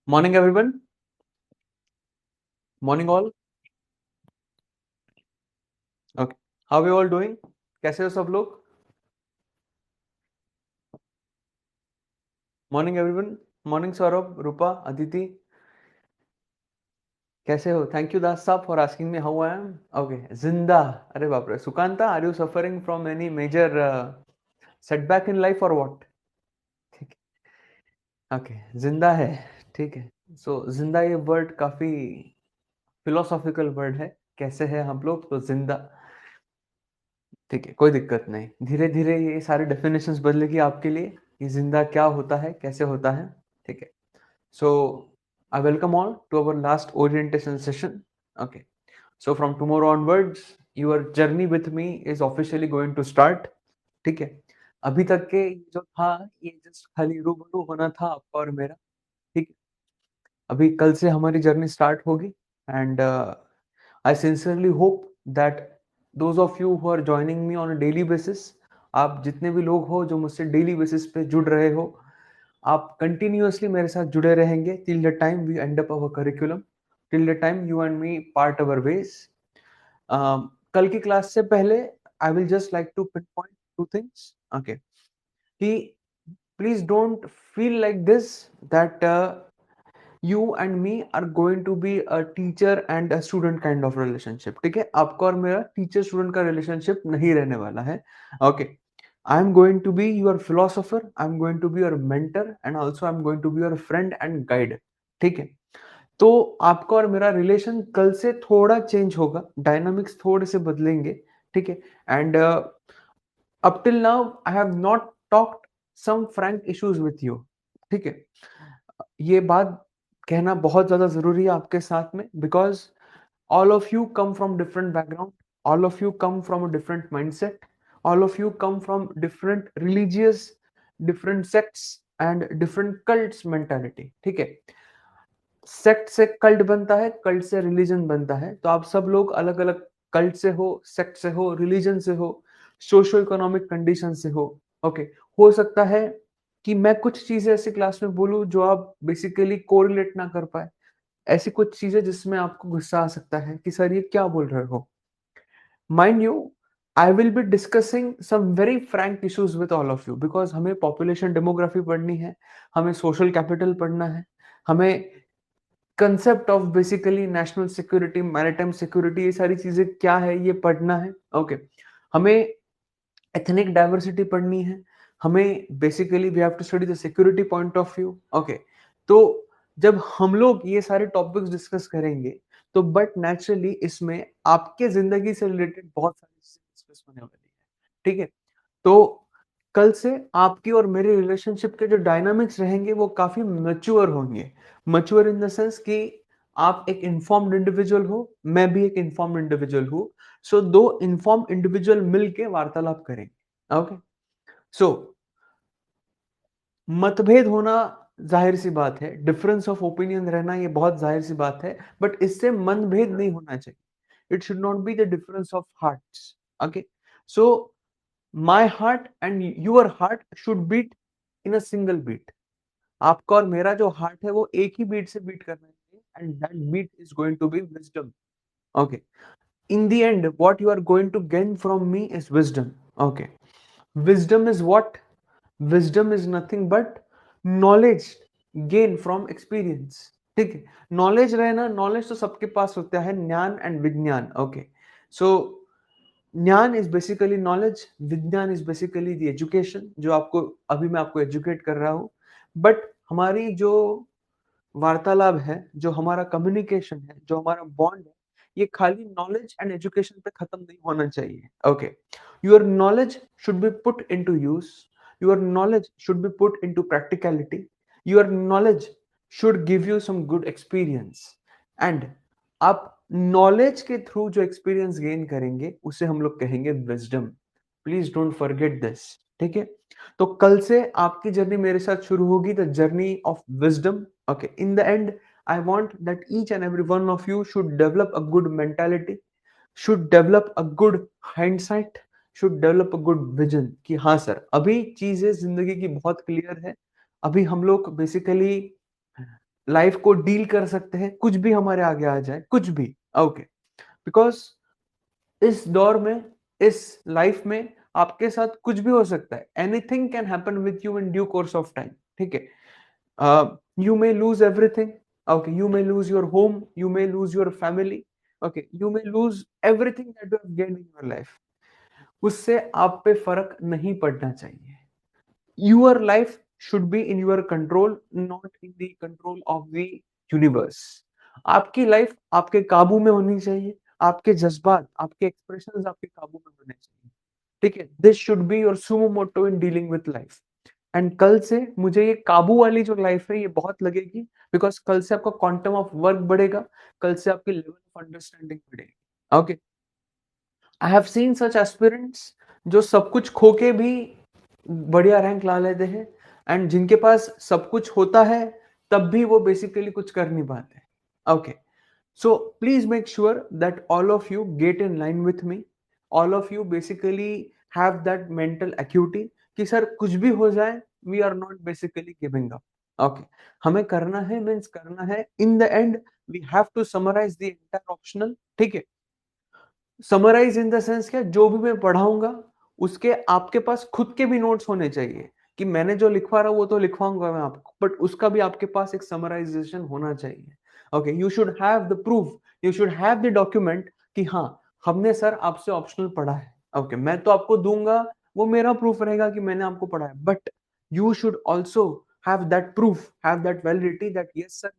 Morning, everyone. Morning, all. Okay. How are you all doing? कैसे हो सब लोग? Morning, everyone. Morning, Saurabh, Rupa, Aditi. कैसे हो? Thank you, Das Saab, for asking me how I am. Okay. जिंदा. अरे बाप रे. Sukanta, are you suffering from any major setback in life or what? ठीक है. Okay. जिंदा है. ठीक है. So जिंदा ये वर्ड काफी फिलोसॉफिकल वर्ड है. कैसे है हम लोग? तो जिंदा. ठीक है, कोई दिक्कत नहीं. धीरे धीरे ये सारे डेफिनेशंस बदलेगी आपके लिए. ये जिंदा क्या होता है, कैसे होता है. ठीक है. So I welcome all to our last orientation session. Okay. So from tomorrow onwards your journey with me is officially going to start. ठीक है. अभी तक के जो था ये जस्ट खाली रूबरू होना था आपका और मेरा. ठीक है. अभी कल से हमारी जर्नी स्टार्ट होगी. And I sincerely hope that those of you who are joining me on a daily basis, आप जितने भी लोग हो जो मुझसे डेली बेसिस पे जुड़ रहे हो, आप कंटिन्यूअसली मेरे साथ जुड़े रहेंगे till the time we end up our curriculum, till the time you and me part our ways. कल की क्लास से पहले I will just like to pinpoint two things. Okay. कि please don't feel like this that you and me are going to be a teacher and a student kind of relationship. ठीक है. आपका और मेरा teacher student का relationship नहीं रहने वाला है. Okay. I am going to be your philosopher, I am going to be your mentor and also I am going to be your friend and guide. ठीक है. तो आपका और मेरा रिलेशन कल से थोड़ा चेंज होगा, डायनामिक्स थोड़े से बदलेंगे. ठीक है. And up till now I have not talked some frank issues with you. ठीक है. ये बात कहना बहुत ज्यादा जरूरी है आपके साथ में, because all of you come from different background, all of you come from a different mindset, all of you come from different religious, different sects and different cults mentality. ठीक है. सेक्ट से कल्ट बनता है, cult से religion बनता है. तो आप सब लोग अलग अलग कल्ट से हो, सेक्ट से हो, रिलीजन से हो, सोशो इकोनॉमिक कंडीशन से हो. ओके. हो सकता है कि मैं कुछ चीजें ऐसी क्लास में बोलूं जो आप बेसिकली कोरिलेट ना कर पाए. ऐसी कुछ चीजें जिसमें आपको गुस्सा आ सकता है कि सर ये क्या बोल रहे हो. Mind you, I will be discussing some very frank issues with all of you, because हमें पॉपुलेशन डेमोग्राफी पढ़नी है, हमें सोशल कैपिटल पढ़ना है, हमें concept of basically national security, maritime security, ये सारी चीजें क्या है ये पढ़ना है. ओके. हमें एथनिक डाइवर्सिटी पढ़नी है, हमें basically we have to study the security point of view. Okay. तो जब हम लोग ये सारे टॉपिक्स डिस्कस करेंगे तो बट नेचुरली इसमें आपके जिंदगी से रिलेटेड बहुत सारी चीजें डिस्कस होने वाली है. ठीक है. तो कल से आपकी और मेरे रिलेशनशिप के जो डायनामिक्स रहेंगे वो काफी मैच्योर होंगे. मैच्योर इन द सेंस कि आप एक इन्फॉर्म्ड इंडिविजुअल हो, मैं भी एक इन्फॉर्म्ड इंडिविजुअल हूं. सो दो इन्फॉर्म्ड इंडिविजुअल मिलके वार्तालाप करेंगे. ओके. सो मतभेद होना जाहिर सी बात है, डिफरेंस ऑफ ओपिनियन रहना ये बहुत जाहिर सी बात है, बट इससे मनभेद नहीं होना चाहिए. It should not be the difference of hearts. Okay. So my heart and your heart should beat in a single beat. आपका और मेरा जो हार्ट है वो एक ही बीट से बीट करना चाहिए, and that beat is going to be wisdom. Okay. In the end, what you are going to gain from me is wisdom. Okay. Wisdom is what? Wisdom is nothing but knowledge gain from experience. ठीक है. Knowledge रहना, knowledge तो सबके पास होता है, ज्ञान and विज्ञान. Okay. सो ज्ञान इज बेसिकली नॉलेज, विज्ञान इज बेसिकली द एजुकेशन जो आपको अभी मैं आपको एजुकेट कर रहा हूं. बट हमारी जो वार्तालाप है, जो हमारा कम्युनिकेशन है, जो हमारा बॉन्ड है, ये खाली नॉलेज एंड एजुकेशन पे खत्म नहीं होना चाहिए. Okay. Your knowledge should be put into use, your knowledge should be put into practicality, your knowledge should give you some good experience. And आप नॉलेज के थ्रू जो एक्सपीरियंस गेन करेंगे उसे हम लोग कहेंगे wisdom. Please don't forget this. ठीक है. तो कल से आपकी जर्नी मेरे साथ शुरू होगी, the journey of wisdom. Okay, in the end, I want that each and every one of you should develop a good mentality, should develop a good hindsight, should develop a good vision कि हाँ sir अभी चीजें जिंदगी की बहुत clear है. अभी हम लोग बेसिकली लाइफ को डील कर सकते हैं, कुछ भी हमारे आगे आ जाए, कुछ भी। ओके, बिकॉज इस दौर में, इस लाइफ में आपके साथ कुछ भी हो सकता है। Anything can happen with you in due course of time, ठीक है। You may lose everything. Okay, you may lose your home, you may lose your family. Okay, you may lose everything that you have gained in your life. उससे आप पे फर्क नहीं पड़ना चाहिए। Your life should be in your control, not in the control of the universe. आपकी life आपके काबू में होनी चाहिए, आपके जज्बात, आपके एक्सप्रेशंस आपके काबू में होने चाहिए, ठीक है। This should be your sumo motto in dealing with life. And कल से मुझे ये काबू वाली जो लाइफ है ये बहुत लगेगी, बिकॉज कल से आपका क्वांटम ऑफ वर्क बढ़ेगा, कल से आपकी लेवल ऑफ अंडरस्टैंडिंग बढ़ेगी। Okay, I have seen such aspirants जो सब कुछ खो के भी बढ़िया रैंक ला लेते हैं, एंड जिनके पास सब कुछ होता है तब भी वो बेसिकली कुछ कर नहीं पाते। Okay, so please make sure that all of you get in line with me. All of you basically have that mental acuity कि सर कुछ भी हो जाए, we are not basically giving up. Okay, हमें करना है, means करना है। In the end, we have to summarize the entire optional, ठीक है। समराइज इन द सेंस क्या, जो भी मैं पढ़ाऊंगा उसके आपके पास खुद के भी नोट्स होने चाहिए, कि मैंने जो लिखवा रहा हूं वो तो लिखवाऊंगा मैं आपको, बट उसका भी आपके पास एक समराइजेशन होना चाहिए। Okay, you should have the proof, you should have the document कि हाँ हमने सर आपसे ऑप्शनल पढ़ा है। ओके, मैं तो आपको दूंगा, वो मेरा प्रूफ रहेगा कि मैंने आपको पढ़ा है, but you should also have that proof, have that validity that yes sir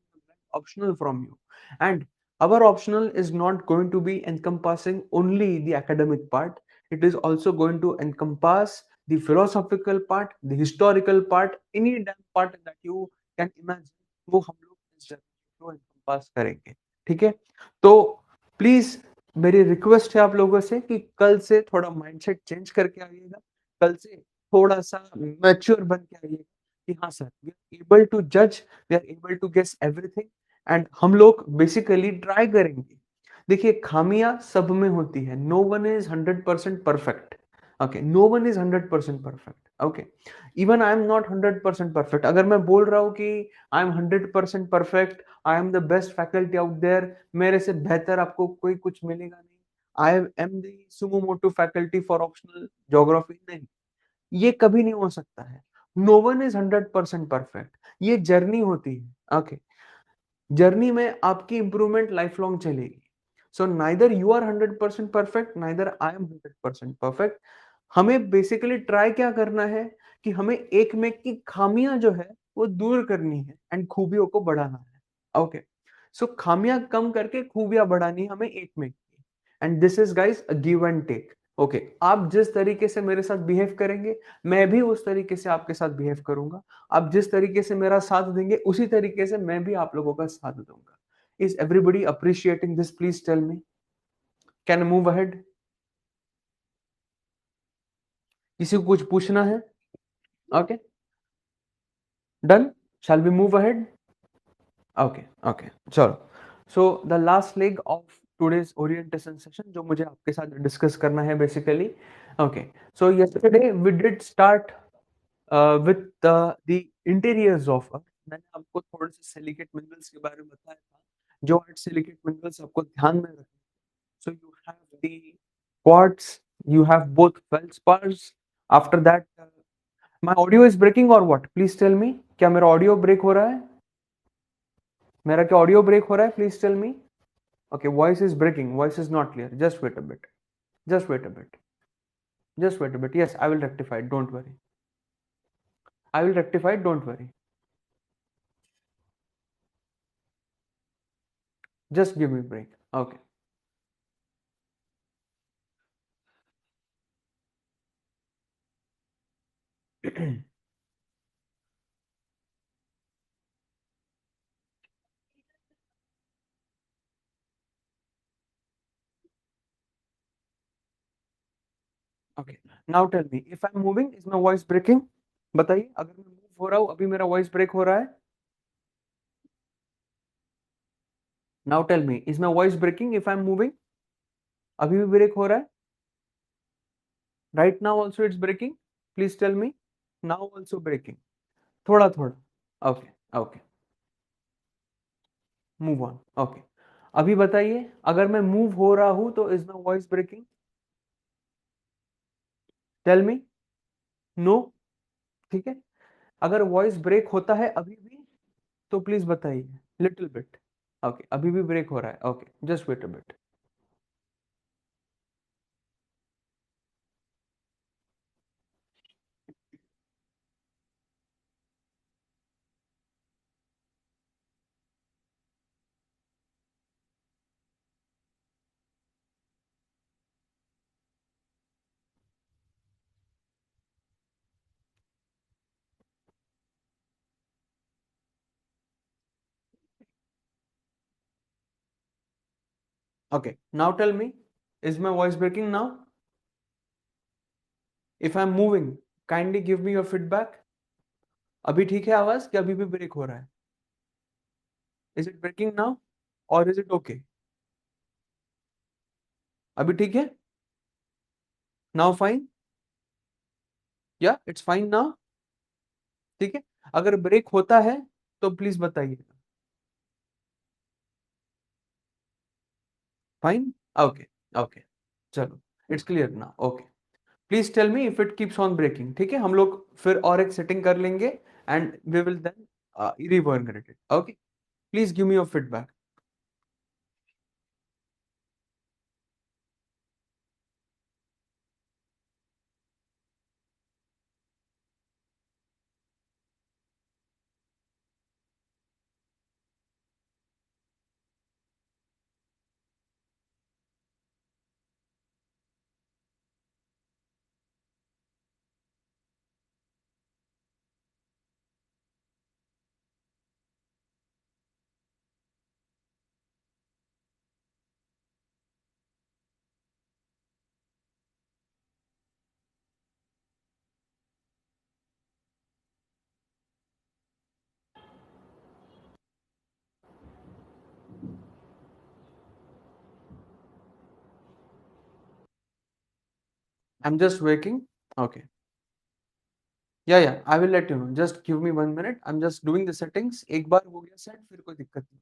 optional from you. And our optional is not going to be encompassing only the academic part. It is also going to encompass the philosophical part, the historical part, any damn part that you can imagine, वो हम लोग इस journey को encompass करेंगे, ठीक है। तो please मेरी रिक्वेस्ट है आप लोगों से कि कल से थोड़ा माइंडसेट चेंज करके आइएगा, कल से थोड़ा सा मैच्योर बन के आइएगा कि हाँ sir, we are able to जज, we are able to guess everything, and हम लोग बेसिकली ट्राई करेंगे। देखिए, खामियां सब में होती है, no one is 100% perfect. Okay, no one is 100% perfect. Okay, even I am not 100% perfect. अगर मैं बोल रहा हूँ कि I am 100% perfect, I am the best faculty out there, मेरे से बेहतर आपको कोई कुछ मिलेगा नहीं, I am the sumo motto faculty for optional geography, नहीं, ये कभी नहीं हो सकता है। नो वन इज 100% परफेक्ट, ये जर्नी होती है। ओके, जर्नी में आपकी इंप्रूवमेंट लाइफ लॉन्ग चलेगी। So neither you are 100% perfect, neither I am 100% perfect. हमें बेसिकली ट्राई क्या करना है कि हमें एक में की खामियां जो है वो दूर करनी है एंड खूबियों को बढ़ाना है। ओके, सो खामियां कम करके खूबियां बढ़ानी है हमें एक में की, and this is guys a give and take. Okay, आप जिस तरीके से मेरे साथ बिहेव करेंगे, मैं भी उस तरीके से आपके साथ बिहेव करूंगा। आप जिस तरीके से मेरा साथ देंगे, उसी तरीके से मैं भी आप लोगों का साथ दूंगा। Is everybody appreciating this? Please tell me, can move ahead? किसी को कुछ पूछना है? Okay, done, shall we move ahead? Okay, okay, चलो। So the last leg of today's orientation session जो मुझे आपके साथ डिस्कस करना है basically. Okay, so yesterday we did start with the interiors of Earth। मैंने आपको थोड़े से सिलिकेट मिनरल्स के बारे में बताया था, जो 8 सिलिकेट मिनरल्स आपको ध्यान में रखना। सो you have the quartz, you have both feldspars। after that, my audio is breaking or what? please tell me, क्या मेरा ऑडियो ब्रेक हो रहा है? मेरा क्या ऑडियो ब्रेक हो रहा है? Please tell me. okay, voice is breaking, voice is not clear, just wait a bit, just wait a bit, just wait a bit। yes, I will rectify it, don't worry, I will rectify it, don't worry, just give me a break। okay, okay, now tell me if I am moving, is my voice breaking? बताइए, अगर मैं मूव हो रहा हूं, अभी मेरा voice break हो रहा है? Now tell me, is my voice breaking if I am moving? अभी भी ब्रेक हो रहा है? Right now also it's breaking? Please tell me. Now also breaking, थोड़ा थोड़ा। Okay, okay, move on, okay. अभी बताइए, अगर मैं मूव हो रहा हूं तो is my voice breaking? Tell me. No. ठीक है, अगर वॉइस ब्रेक होता है अभी भी तो प्लीज बताइए, लिटिल बिट। ओके, अभी भी ब्रेक हो रहा है, okay, just wait a bit. Okay, now tell me, is my voice breaking now? If I'm moving, kindly give me your feedback. अभी ठीक है आवाज कि अभी भी ब्रेक हो रहा है? Is it breaking now or is it okay? अभी ठीक है? Now fine? Yeah, it's fine now. ठीक है, अगर ब्रेक होता है तो प्लीज बताइए। फाइन, ओके, ओके, चलो, इट्स क्लियर ना, okay. Please tell me if it keeps on breaking. ठीक है, हम लोग फिर और एक सेटिंग कर लेंगे and we will then rework it. Okay, please give me your feedback. I am just waiting. Okay, या I will let you know, just give me 1 minute, I am just doing the settings. एक बार हो गया set फिर कोई दिक्कत नहीं।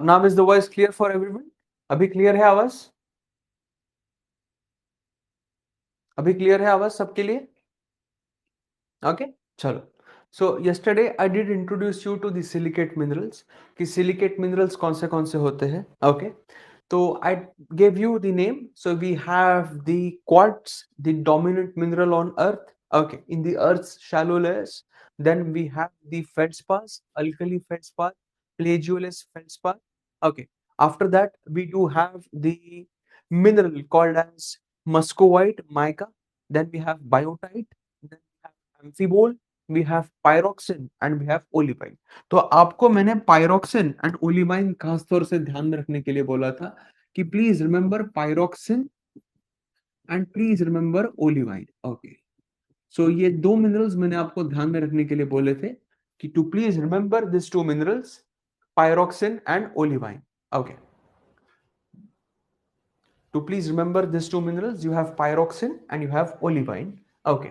Now is the voice clear for everyone? अभी क्लियर है आवाज? अभी क्लियर है आवाज सबके लिए? ओके, चलो। So yesterday I did introduce you to the silicate minerals, कि सिलिकेट मिनरल्स कौन से होते हैं। ओके, तो आई gave you the name. So we have the quartz, the dominant mineral on earth, okay, in the earth's shallow layers. Then we have the feldspars, alkali feldspar, plagiaulus feldspar. Okay, after that we do have the mineral called as muscovite mica. Then we have biotite, then we have amphibole, we have pyroxene and we have olivine. तो आपको मैंने pyroxene and olivine खास तौर से ध्यान में रखने के लिए बोला था कि please remember pyroxene and please remember olivine. Okay, so ये दो मिनरल्स मैंने आपको ध्यान में रखने के लिए बोले थे कि two please remember this two minerals, pyroxene and olivine. Okay, to please remember these two minerals, you have pyroxene and you have olivine. Okay,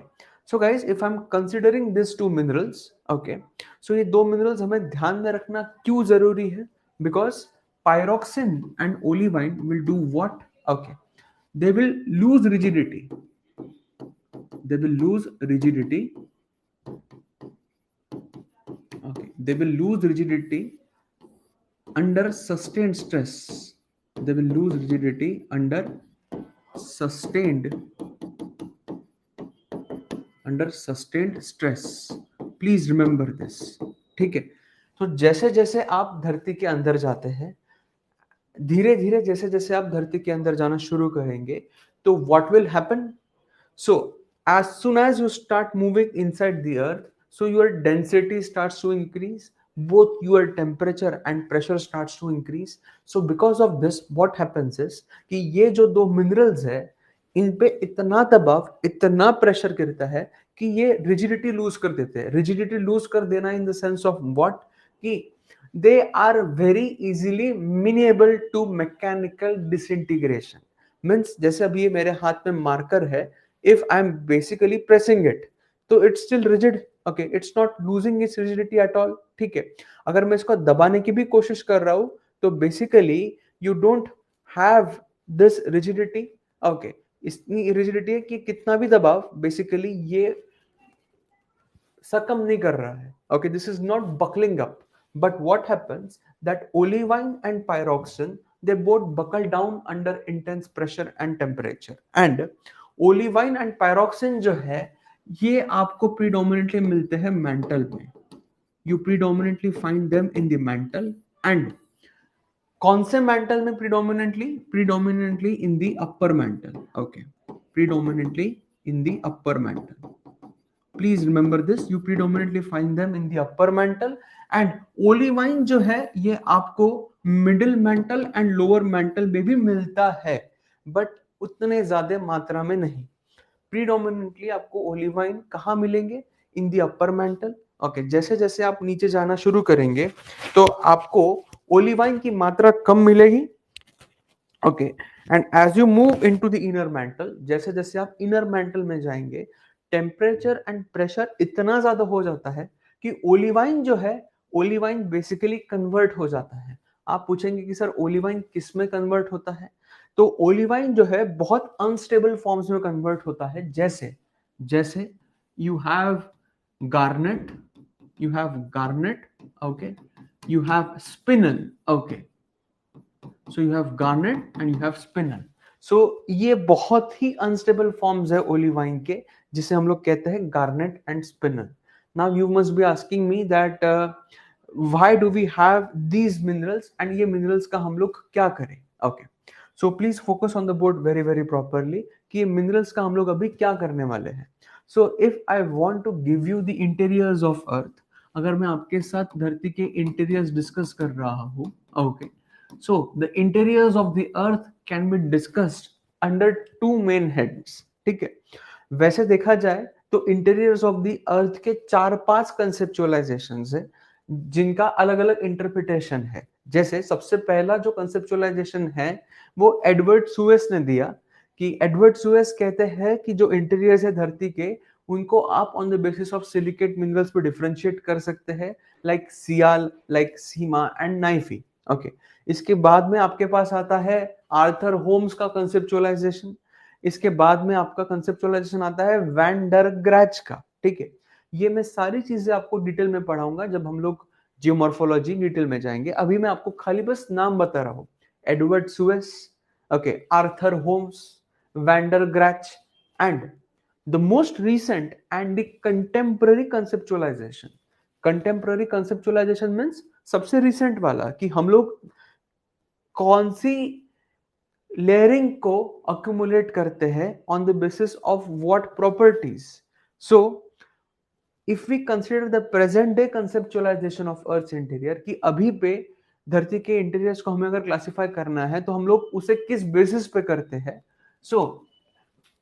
so guys, if I'm considering these two minerals, okay, so ये दो minerals हमें ध्यान में रखना क्यों जरूरी है? Because pyroxene and olivine will do what? Okay, they will lose rigidity. They will lose rigidity. Okay, they will lose rigidity under sustained stress. They will lose rigidity under sustained under sustained stress. Please remember this. ठीक है, तो जैसे जैसे आप धरती के अंदर जाते हैं, धीरे धीरे जैसे जैसे आप धरती के अंदर जाना शुरू करेंगे, तो what will happen? So, as soon as you start moving inside the earth, so your density starts to increase, both your temperature and pressure starts to increase. So because of this, what happens is कि ये जो दो minerals है, इन पे इतना दबाव, इतना pressure गिरता है कि ये रिजिडिटी लूज कर देते हैं. रिजिडिटी लूज कर देना in the sense of what, कि they are very easily amenable to mechanical disintegration. Means जैसे अभी ये मेरे हाथ में मार्कर है, if I'm basically pressing it, तो it's still rigid. Okay, it's not losing its rigidity at all. ठीक है. अगर मैं इसको दबाने की भी कोशिश कर रहा हूं, तो basically you don't have this rigidity. Okay, इतनी rigidity है कि कितना भी दबाव basically ये succumb नहीं कर रहा है. Okay, this is not buckling up. But what happens that olivine and pyroxene, they both buckle down under intense pressure and temperature. And olivine and pyroxene जो है, ये आपको predominantly मिलते हैं mantle में. You predominantly find them in the mantle. And कौन से mantle में predominantly in the upper mantle. Okay, predominantly in the upper mantle. Please remember this, you predominantly find them in the upper mantle. And olivine जो है, ये आपको middle mantle and lower mantle में भी मिलता है, but उतने ज्यादा मात्रा में नहीं. प्रीडोमिनेंटली आपको ओलिवाइन कहाँ मिलेंगे? इन दी अपर मेंटल. ओके, जैसे जैसे आप नीचे जाना शुरू करेंगे, तो आपको ओलिवाइन की मात्रा कम मिलेगी. Okay, and as you move into the inner mantle, जैसे जैसे आप इनर मेंटल में जाएंगे, टेम्परेचर एंड प्रेशर इतना ज्यादा हो जाता है कि ओलिवाइन जो है, ओलिवाइन बेसिकली कन्वर्ट हो जाता है. आप पूछेंगे कि सर ओलिवाइन किस में कन्वर्ट होता है? तो ओलिवाइन जो है बहुत अनस्टेबल फॉर्म्स में कन्वर्ट होता है. जैसे जैसे you have garnet, okay, you have spinel. Okay, so you have garnet and you have spinel. So ये बहुत ही अनस्टेबल फॉर्म्स है ओलिवाइन के, जिसे हम लोग कहते हैं garnet and spinel. Now you must be asking me that why do we have these minerals, and ये मिनरल्स का हम लोग क्या करें? Okay, so please focus on the board very very properly कि ये मिनरल्स का हम लोग अभी क्या करने वाले हैं. So if I want to give you the interiors of earth, अगर मैं आपके साथ धरती के इंटीरियर्स डिस्कस कर रहा हूँ, okay, so the interiors of the earth can be discussed under two main heads. ठीक है. वैसे देखा जाए तो इंटीरियर्स ऑफ द अर्थ के 4-5 कंसेप्चुअलाइजेशंस है, जिनका अलग अलग इंटरप्रिटेशन है. जैसे सबसे पहला जो कंसेप्चुअलाइजेशन है, वो एडवर्ड सुएस ने दिया, कि एडवर्ड सुएस कहते हैं कि जो इंटीरियर्स है धरती के, उनको आप on the basis of silicate minerals पे डिफरेंशिएट कर सकते हैं, like sial, like sima and nife. Okay, इसके बाद में आपके पास आता है आर्थर होम्स का कंसेप्चुअलाइजेशन. इसके बाद में आपका कंसेप्चुअलाइजेशन आता है वैन डर ग्रैच का. ठीक है, ये मैं सारी चीजें आपको डिटेल में पढ़ाऊंगा जब हम लोग जियोमॉर्फोलॉजी डिटेल में जाएंगे. अभी मैं आपको खाली बस नाम बता रहा हूं. Edward Suess, okay, Arthur Holmes, van der Gracht, and the most recent and the contemporary conceptualization. contemporary conceptualization means सबसे recent वाला, कि हम लोग कौन सी लेयरिंग को accumulate करते हैं on the basis of what properties. So if we consider the present day conceptualization of Earth's interior, कि अभी पे धरती के इंटीरियर्स को हमें अगर क्लासिफाई करना है तो हम लोग उसे किस बेसिस पे करते हैं? So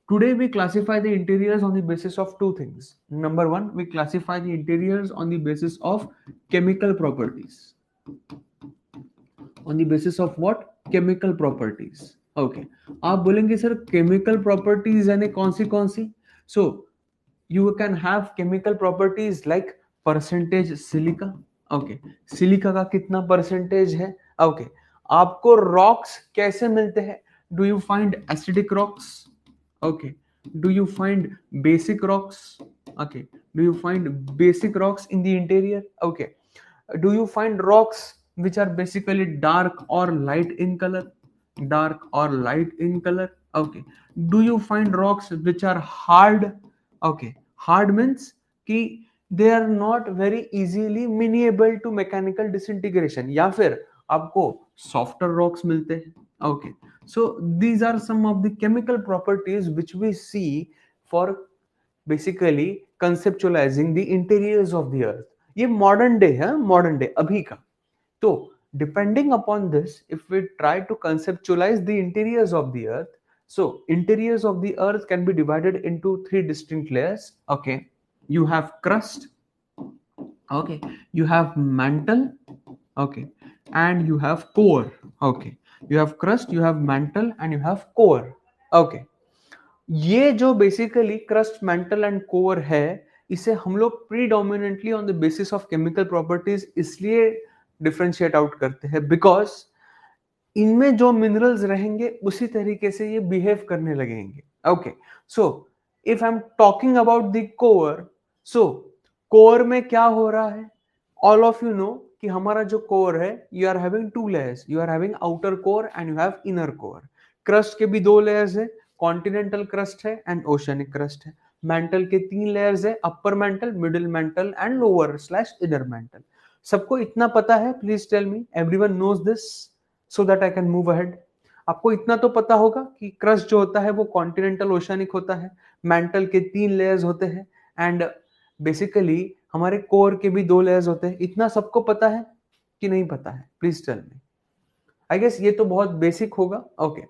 today we classify the interiors on the basis of two things. Number one, we classify the interiors on the basis of chemical properties. On the basis of what? Chemical properties. Okay. आप बोलेंगे sir chemical properties यानी कौन सी? So you can have chemical properties like percentage silica. Okay. Silica का कितना percentage है? Okay. आपको rocks कैसे मिलते हैं? Do you find acidic rocks? Okay. Do you find basic rocks? Okay. Do you find basic rocks in the interior? Okay. Do you find rocks which are basically dark or light in color? Dark or light in color? Okay. Do you find rocks which are hard? Okay. Hard means कि they are not very easily amenable to mechanical disintegration, या फिर आपको softer rocks मिलते हैं। Okay, so these are some of the chemical properties which we see for basically conceptualizing the interiors of the earth. ये modern day है, modern day अभी का। तो depending upon this, if we try to conceptualize the interiors of the earth, so interiors of the earth can be divided into three distinct layers. Okay, you have crust, okay, you have mantle, okay, and you have core। okay, you have crust, you have mantle, and you have core। okay, ये जो basically crust mantle and core है, इसे हम लोग predominantly on the basis of chemical properties इसलिए differentiate out करते हैं because इनमें जो मिनरल्स रहेंगे उसी तरीके से ये बिहेव करने लगेंगे। Okay, so if I am talking about the core, so core में क्या हो रहा है, ऑल ऑफ यू नो कि हमारा जो कोर है, you are having two layers, you are having outer core and you have inner core. Crust के भी दो लेयर्स है, कॉन्टिनेंटल क्रस्ट है एंड ओशनिक क्रस्ट है। मेंटल के तीन लेयर्स है, upper mantle, middle mantle and lower slash inner mantle. सबको इतना पता है? Please tell me, everyone knows this so that I can move ahead. आपको इतना तो पता होगा कि क्रस्ट जो होता है वो कॉन्टिनेंटल ओशियनिक होता है, मेंटल के तीन लेयर्स होते हैं एंड बेसिकली हमारे कोर के भी दो लेयर्स होते हैं। इतना सबको पता है कि नहीं पता है? Please tell me. I guess ये तो बहुत बेसिक होगा। ओके,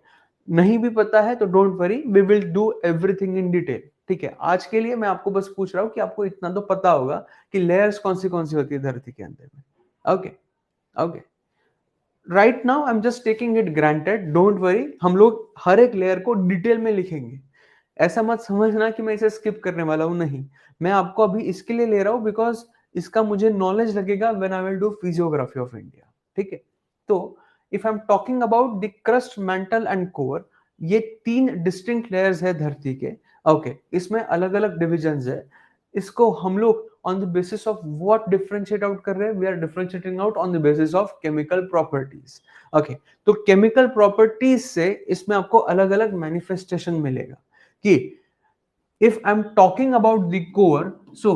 नहीं भी पता है तो don't worry, we will do everything in detail. ठीक है, आज के लिए मैं आपको बस पूछ रहा हूं कि आपको इतना तो पता होगा कि लेयर्स कौन सी होती है धरती के अंदर में। Okay okay, right now I am just taking it granted, don't worry, हम लोग हर एक लेयर को डिटेल में लिखेंगे। ऐसा मत समझना कि मैं इसे स्किप करने वाला हूं, नहीं, मैं आपको अभी इसके लिए ले रहा हूं बिकॉज इसका मुझे नॉलेज लगेगा when I will do physiography of India. ठीक है, तो if I am talking about the crust, mental and core, ये तीन डिस्टिंक्ट लेयर्स है धरती के। ओके, इसमें अलग अलग डिविजन्स है। इसको हम लोग on the basis of what differentiate out कर रहे हैं, we are differentiating out on the basis of chemical properties। okay, तो chemical properties से इसमें आपको अलग अलग manifestation मिलेगा कि if I'm talking about the core, so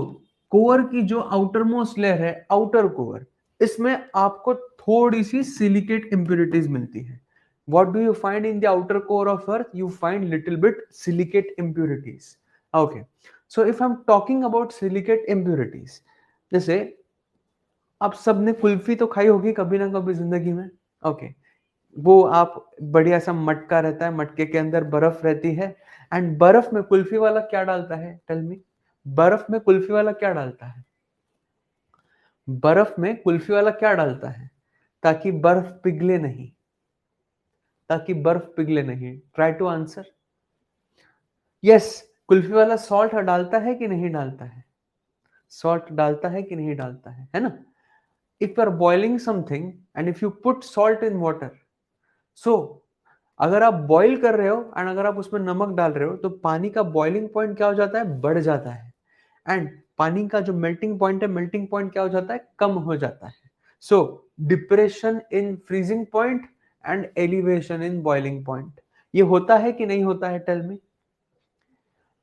core की जो outer most layer है, outer core, इसमें आपको थोड़ी सी silicate impurities मिलती है। what do you find in the outer core of earth? You find little bit silicate impurities। okay, so if I'm talking about silicate impurities, जैसे आप सबने कुल्फी तो खाई होगी कभी ना कभी जिंदगी में। ओके, वो आप बढ़िया सा मटका रहता है, मटके के अंदर बर्फ रहती है एंड बर्फ में कुल्फी वाला क्या डालता है? टेल मी, बर्फ में कुल्फी वाला क्या डालता है? बर्फ में कुल्फी वाला क्या डालता है ताकि बर्फ पिघले नहीं? ताकि बर्फ पिघले नहीं, try to answer. Yes, kulfi वाला सॉल्ट डालता है कि नहीं डालता है? सॉल्ट डालता है कि नहीं डालता है ना? if you are boiling something and if you put salt in water, so अगर आप बॉईल कर रहे हो एंड अगर आप उसमें नमक डाल रहे हो तो पानी का बॉइलिंग पॉइंट क्या हो जाता है? बढ़ जाता है एंड पानी का जो मेल्टिंग पॉइंट है, मेल्टिंग पॉइंट क्या हो जाता है? कम हो जाता है। So depression in freezing point and elevation in boiling point, ये होता है कि नहीं होता है? Tell me.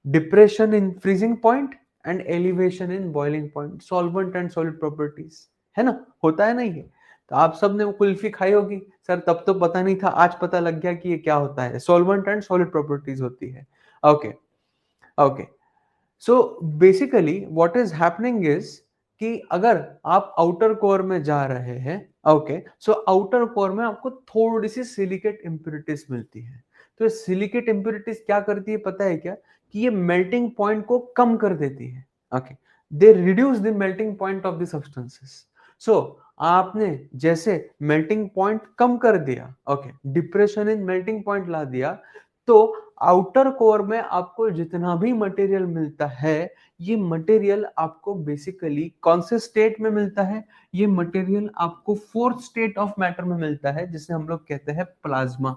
Depression in freezing point and elevation in boiling point, solvent and solid properties, है ना? होता है नहीं है? तो आप सब ने वो कुल्फी खाई होगी सर, तब तो पता नहीं था, आज पता लग गया कि ये क्या होता है, सॉल्वेंट एंड सॉलिड प्रॉपर्टीज होती है। Okay okay, so basically what is happening is कि अगर आप आउटर कोर में जा रहे हैं, ओके, सो आउटर कोर में आपको थोड़ी सी सिलिकेट इंप्योरिटीज मिलती है। तो सिलिकेट इंप्योरिटीज क्या करती है पता है क्या? कि ये मेल्टिंग पॉइंट को कम कर देती है। Okay, they reduce the melting point of the substances. So आपने जैसे मेल्टिंग पॉइंट कम कर दिया, okay, depression in melting point ला दिया, तो आउटर कोर में आपको जितना भी मटेरियल मिलता है, ये मटेरियल आपको बेसिकली कौन से स्टेट में मिलता है? ये मटेरियल आपको फोर्थ स्टेट ऑफ मैटर में मिलता है, जिसे हम लोग कहते हैं प्लाज्मा।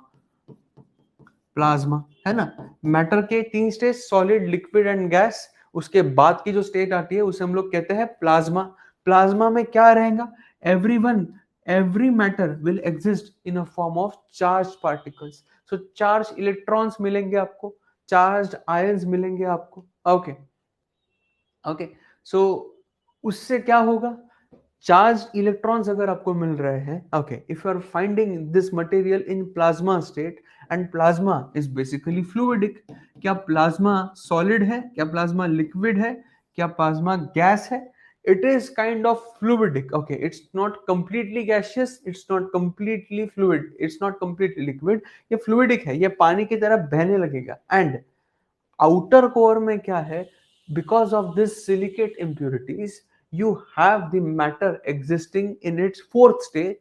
प्लाज्मा, है ना? मैटर के तीन stage, solid, liquid and gas, उसके बाद की जो स्टेट आती है उसे हम लोग कहते हैं प्लाज्मा। प्लाज्मा में क्या रहेगा? Every matter will exist in a form of charge particles. So charge electrons मिलेंगे आपको, चार्ज आयंस मिलेंगे आपको। ओके ओके, सो उससे क्या होगा, चार्ज इलेक्ट्रॉन्स अगर आपको मिल रहे हैं, okay, if you are finding this material in plasma state, and plasma is basically fluidic, क्या प्लाज्मा सॉलिड है, क्या प्लाज्मा लिक्विड है, क्या प्लाज्मा गैस है, it is kind of fluidic, okay, it's not completely gaseous, it's not completely fluid, it's not completely liquid, ये fluidic है, ये पानी की तरह बहने लगेगा। एंड आउटर कोर में क्या है, because of this silicate impurities you have the matter existing in its fourth state,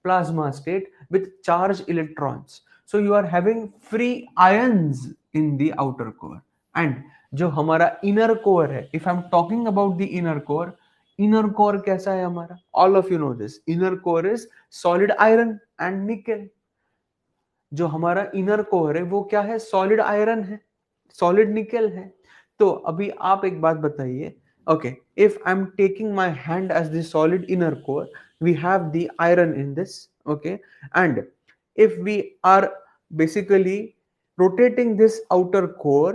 plasma state, with charged electrons. So you are having free ions in the outer core. And जो हमारा inner core है, if I'm talking about the inner core कैसा है हमारा, all of you know this, inner core is solid iron and nickel. जो हमारा inner core है वो क्या है, सॉलिड आयरन है, सॉलिड निकल है। तो अभी आप एक बात बताइए, okay, if I am taking my hand as the solid inner core, we have the iron in this, okay, and if we are basically rotating this outer core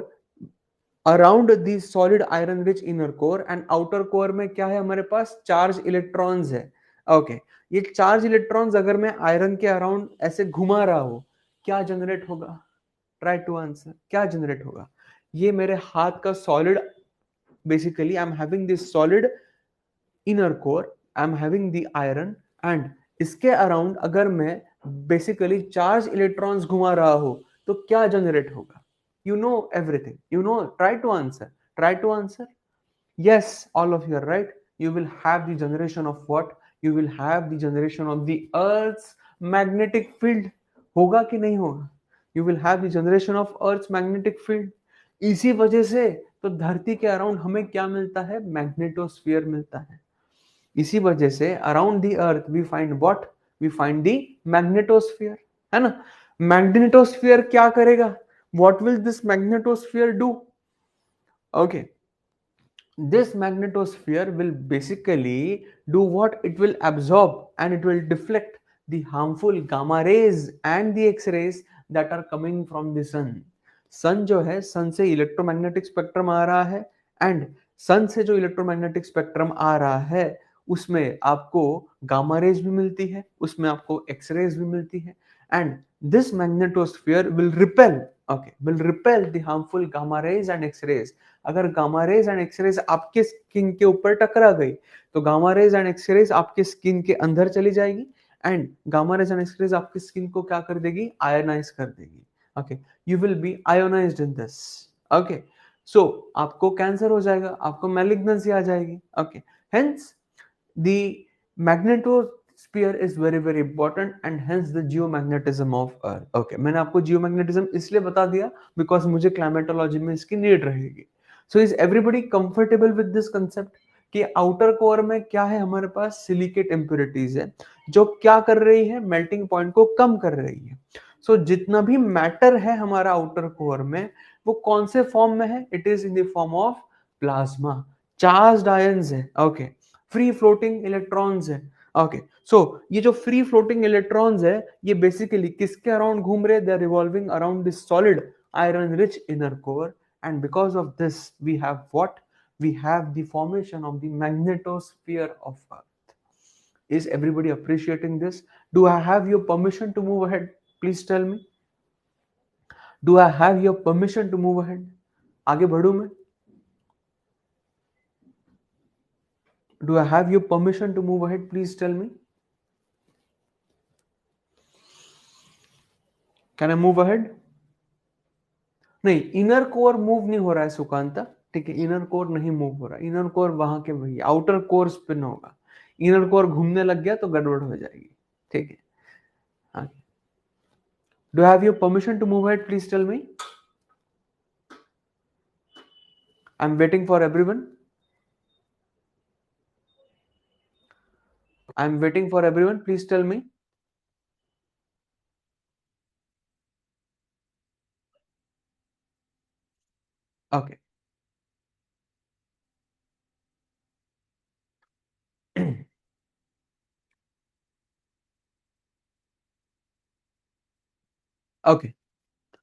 around the solid iron rich inner core, and outer core में क्या है हमारे पास, charge electrons है, okay, ये charge electrons अगर मैं iron के around ऐसे घुमा रहा हूं, क्या जनरेट होगा, ट्राई टू आंसर, क्या जनरेट होगा, ये मेरे हाथ का solid, basically I am having this solid inner core, I am having the iron, and इसके अराउंड अगर मैं बेसिकली चार्ज इलेक्ट्रॉन्स घुमा रहा हूं, तो क्या जनरेट होगा, you know everything, you know, try to answer, yes, all of you are right, you will have the generation of what, you will have the generation of the earth's magnetic field, होगा कि नहीं होगा, you will have the generation of earth's magnetic field, इसी वजह से तो धरती के अराउंड हमें क्या मिलता है, मैग्नेटोस्फीयर मिलता है, इसी वजह से around the earth we find what, we find the magnetosphere, है ना। मैग्नेटोस्फीयर क्या करेगा, what will this magnetosphere do, okay, this magnetosphere will basically do what, it will absorb and it will deflect the harmful gamma rays and the x-rays that are coming from the sun. सन जो है, सन से electromagnetic spectrum आ रहा है, and सन से जो electromagnetic spectrum आ रहा है उसमें आपको गामा रेज भी मिलती है, उसमें आपको एक्स रेज भी मिलती है, and this magnetosphere will repel, okay, will repel the harmful gamma rays and x rays. अगर gamma rays and x rays आपके स्किन के ऊपर टकरा गई, तो gamma rays and x rays आपके स्किन के अंदर चली जाएगी, and gamma rays and x rays आपकी स्किन को क्या कर देगी, आयोनाइज कर देगी, okay, you will be ionized in this, okay, so आपको कैंसर हो जाएगा, आपको मैलिग्नेंसी आ जाएगी, okay, hence the magnetosphere is very very important, and hence the जियोमैग्नेटिज्म of earth, okay, मैंने आपको जियोमैग्नेटिज्म इसलिए बता दिया बिकॉज मुझे क्लाइमेटोलॉजी में इसकी नीड रहेगी। So is everybody comfortable with this concept कि आउटर कोर में क्या है, हमारे पास सिलिकेट इंप्योरिटीज है जो क्या कर रही है, मेल्टिंग पॉइंट को कम कर रही है। सो जितना भी मैटर है हमारा आउटर कोर में, वो कौन से फॉर्म में है, it is in the form of plasma, charged ions है, ओके, फ्री फ्लोटिंग इलेक्ट्रॉन्स है, ओके, सो ये जो फ्री फ्लोटिंग इलेक्ट्रॉन्स है, ये बेसिकली किसके अराउंड घूम रहे, they are revolving around this solid iron rich inner core, and because of this we have what, we have the formation of the magnetosphere of earth. Is everybody appreciating this? Do I have your permission to move ahead? Please tell me, do I have your permission to move ahead? आगे बढ़ूं मैं? Do I have your permission to move ahead? Please tell me, can I move ahead? नहीं, inner core move नहीं हो रहा है सुकांता, ठीक है, inner core नहीं मूव हो रहा, इनर कोर वहां के वही, आउटर कोर स्पिन होगा, इनर कोर घूमने लग गया तो गड़बड़ हो जाएगी, ठीक है, हाँ, do have your permission to move head, please tell me, I am waiting for everyone, I am waiting for everyone, please tell me, okay, okay,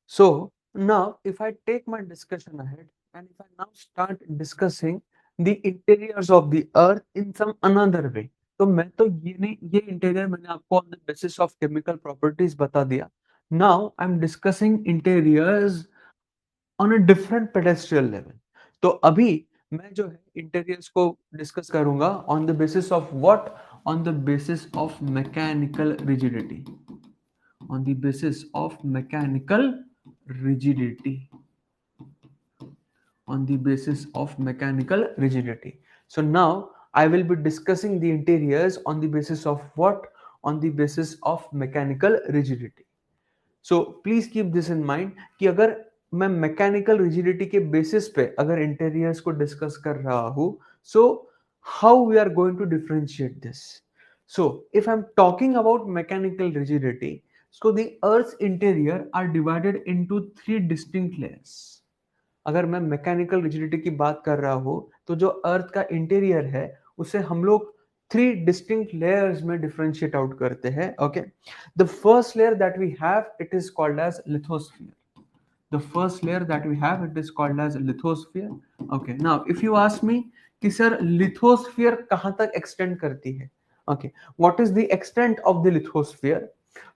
so now if I take my discussion ahead, and if I now start discussing the interiors of the earth in some another way. तो मैं तो ये नहीं, ये interior मैंने आपको on the basis of chemical properties बता दिया. Now I'm discussing interiors on a different pedestrian level. तो अभी मैं जो है इंटीरियर्स को डिस्कस करूंगा on the basis of what? On the basis of mechanical rigidity. On the basis of mechanical rigidity. On the basis of mechanical rigidity. So now I will be discussing the interiors on the basis of what? On the basis of mechanical rigidity. So please keep this in mind कि अगर मैं mechanical rigidity के basis पे अगर interiors को discuss कर रहा हूं, so how we are going to differentiate this? So if I'm talking about mechanical rigidity, so the earth's interior are divided into three distinct layers. अगर मैं मैकेनिकल रिजिडिटी की बात कर रहा हूं, तो जो अर्थ का इंटीरियर है उसे हम लोग थ्री डिस्टिंक्ट लेयर्स में डिफरेंशिएट आउट करते हैं. Okay, the first layer that we have, it is called as lithosphere. The first layer that we have, it is called as lithosphere. Okay, now if you ask me कि sir lithosphere कहां तक extend करती है, okay, what is the extent of the lithosphere?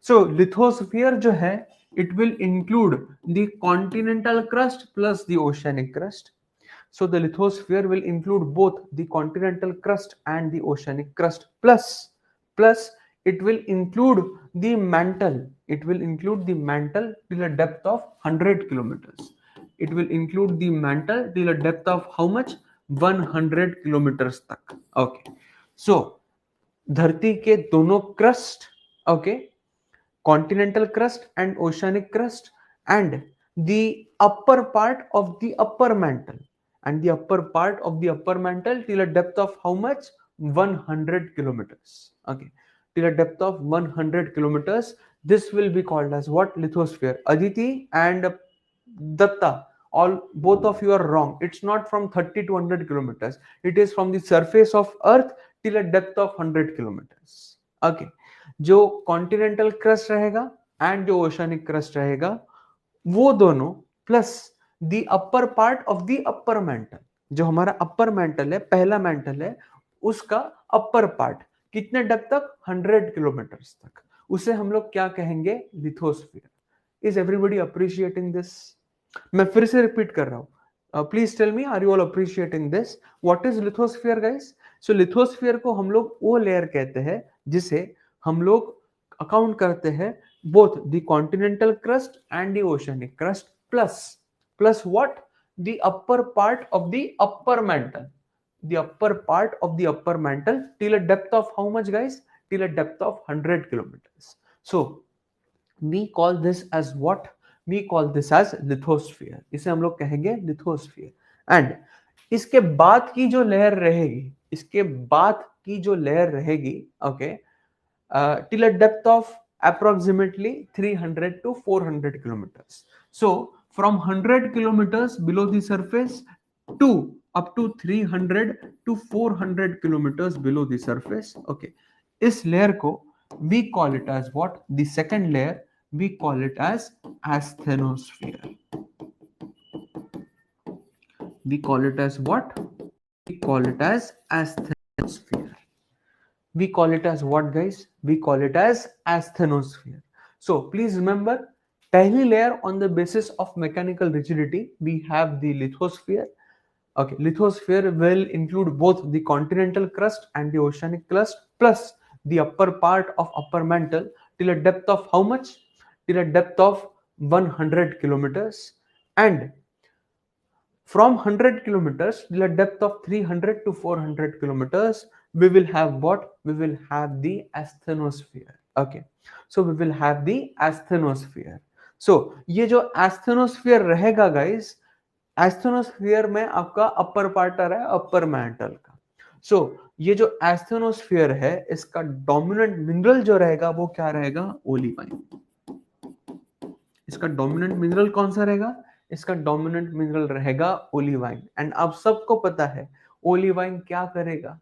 So lithosphere जो है, it will include the continental crust plus the oceanic crust. So the lithosphere will include both the continental crust and the oceanic crust, plus it will include the mantle. It will include the mantle till a depth of 100 kilometers. It will include the mantle till a depth of how much? 100 kilometers तक. Okay, so धरती के दोनों crust, okay, continental crust and oceanic crust, and the upper part of the upper mantle, and the upper part of the upper mantle till a depth of how much? 100 kilometers. Okay, till a depth of 100 kilometers. This will be called as what? Lithosphere. Aditi and Datta, all both of you are wrong. It's not from 30 to 100 kilometers. It is from the surface of earth till a depth of 100 kilometers. Okay, जो continental crust रहेगा and जो oceanic crust रहेगा, वो दोनों plus the upper part of the upper mantle, जो हमारा upper mantle है, पहला मेंटल है, उसका अपर पार्ट कितने डेप्थ तक? 100 किलोमीटर्स तक. उसे हम लोग क्या कहेंगे? Lithosphere. Is everybody appreciating this? मैं फिर से रिपीट कर रहा हूं. Please tell me, are you all appreciating this? What is lithosphere guys? So lithosphere को हम लोग वो लेयर कहते हैं जिसे हम लोग अकाउंट करते हैं both the continental crust and the oceanic crust, plus what? The upper part of the upper mantle, the upper part of the upper mantle till a depth of how much guys? Till a depth of 100 kilometers. So we call this as what? We call this as lithosphere. इसे हम लोग कहेंगे lithosphere. And इसके बाद की जो layer रहेगी, इसके बाद की जो लेयर रहेगी, okay, till a depth of approximately 300 to 400 kilometers. So from 100 kilometers below the surface to up to 300 to 400 kilometers below the surface. Okay, इस लेयर को we call it as what? The second layer, we call it as asthenosphere. We call it as what? We call it as asthenosphere. We call it as what guys? We call it as asthenosphere. So please remember, pehli layer on the basis of mechanical rigidity, we have the lithosphere. Okay, lithosphere will include both the continental crust and the oceanic crust, plus the upper part of upper mantle till a depth of how much? Till a depth of 100 kilometers. And from 100 kilometers till a depth of 300 to 400 kilometers, we will have what? We will have the asthenosphere. Okay, so we will have the asthenosphere. So ये जो asthenosphere रहेगा guys, asthenosphere में आपका upper part आ रहा है upper mantle का. सो ये जो एस्थेनोस्फीयर है, इसका डोमिनेंट मिनरल जो रहेगा वो क्या रहेगा? ओलिवाइन. इसका डोमिनेंट मिनरल कौन सा रहेगा? इसका डोमिनेंट मिनरल रहेगा ओलिवाइन. एंड आप सबको पता है ओलिवाइन क्या करेगा?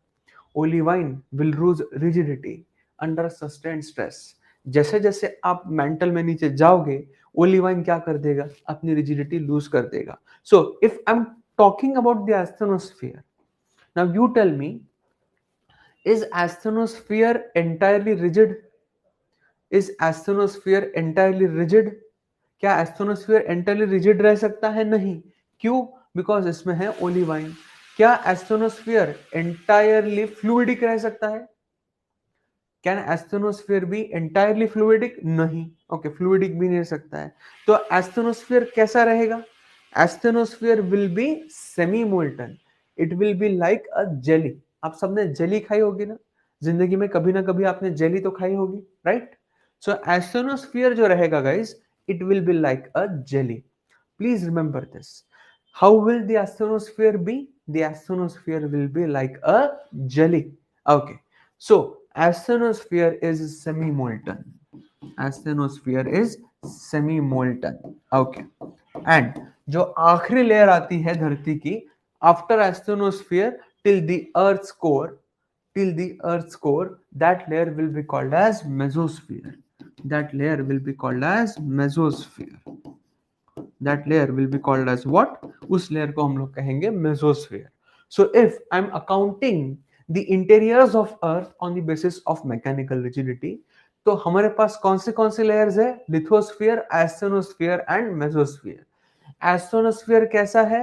Olivine will lose rigidity under sustained stress. जैसे जैसे आप मेंटल में नीचे जाओगे, ओलिवाइन क्या कर देगा? अपनी रिजिडिटी लूज कर देगा. सो if I am talking about the asthenosphere, Now you tell me, is asthenosphere entirely rigid? Is asthenosphere entirely rigid? क्या एस्थेनोस्फीयर एंटायरली रिजिड रह सकता है? नहीं। क्यों? बिकॉज इसमें है ओलिवाइन। क्या एस्थेनोस्फीयर एंटायरली फ्लूइडिक रह सकता है? Can asthenosphere B entirely fluidic? नहीं। ओके, फ्लूइडिक भी नहीं रह सकता है। तो एस्थेनोस्फीयर कैसा रहेगा? Asthenosphere will be semi molten, it will be like a jelly. आप सबने जेली खाई होगी ना, जिंदगी में कभी ना कभी आपने जेली तो खाई होगी, राइट? सो एस्थेनोस्फीयर जो रहेगा guys, it will be like a jelly. Please remember this. How will the asthenosphere be? The asthenosphere will be like a jelly. Okay. So asthenosphere is semi-molten. Asthenosphere is semi-molten. Okay. And जो आखिरी layer आती है धरती की after asthenosphere till the earth's core, that layer will be called as mesosphere. That layer will be called as mesosphere. That layer will be called as what? उस layer को हम लोग कहेंगे mesosphere. So if I'm accounting the interiors of earth on the basis of mechanical rigidity, तो हमारे पास कौन से layers है? Lithosphere, asthenosphere and mesosphere. Asthenosphere कैसा है?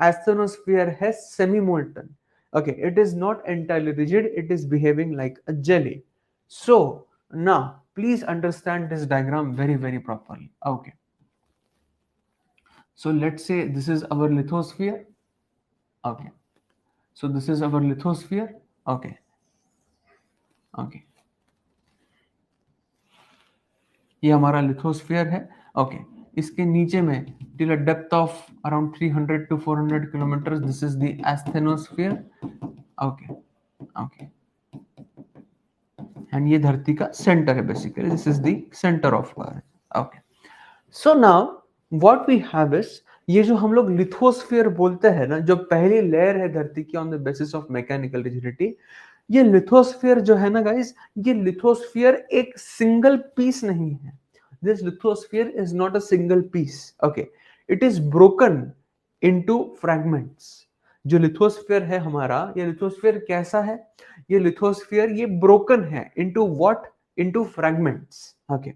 एस्थेनोस्फीयर है semi molten. Okay, it is not entirely rigid, it is behaving like a jelly. So now please understand this diagram very properly. Okay, so let's say this is our lithosphere. Okay, so this is our lithosphere. Okay, okay, ये हमारा lithosphere है। Okay, इसके नीचे में till a depth of around 300 to 400 kilometre this is the asthenosphere. Okay, okay, and ये धरती का centre है basically, this is the centre of earth. Okay, so now what we have is, ये जो हम लोग लिथोस्फीयर बोलते हैं ना, जो पहली लेयर है धरती की on the basis of mechanical rigidity, ये लिथोस्फीयर जो है ना गाइस, ये लिथोस्फीयर एक सिंगल पीस नहीं है। This lithosphere is not a single piece. Okay, it is broken into fragments. जो लिथोस्फीयर है हमारा, ये लिथोस्फीयर कैसा है? ये लिथोस्फीयर ये ब्रोकन है into what? Into fragments. Okay,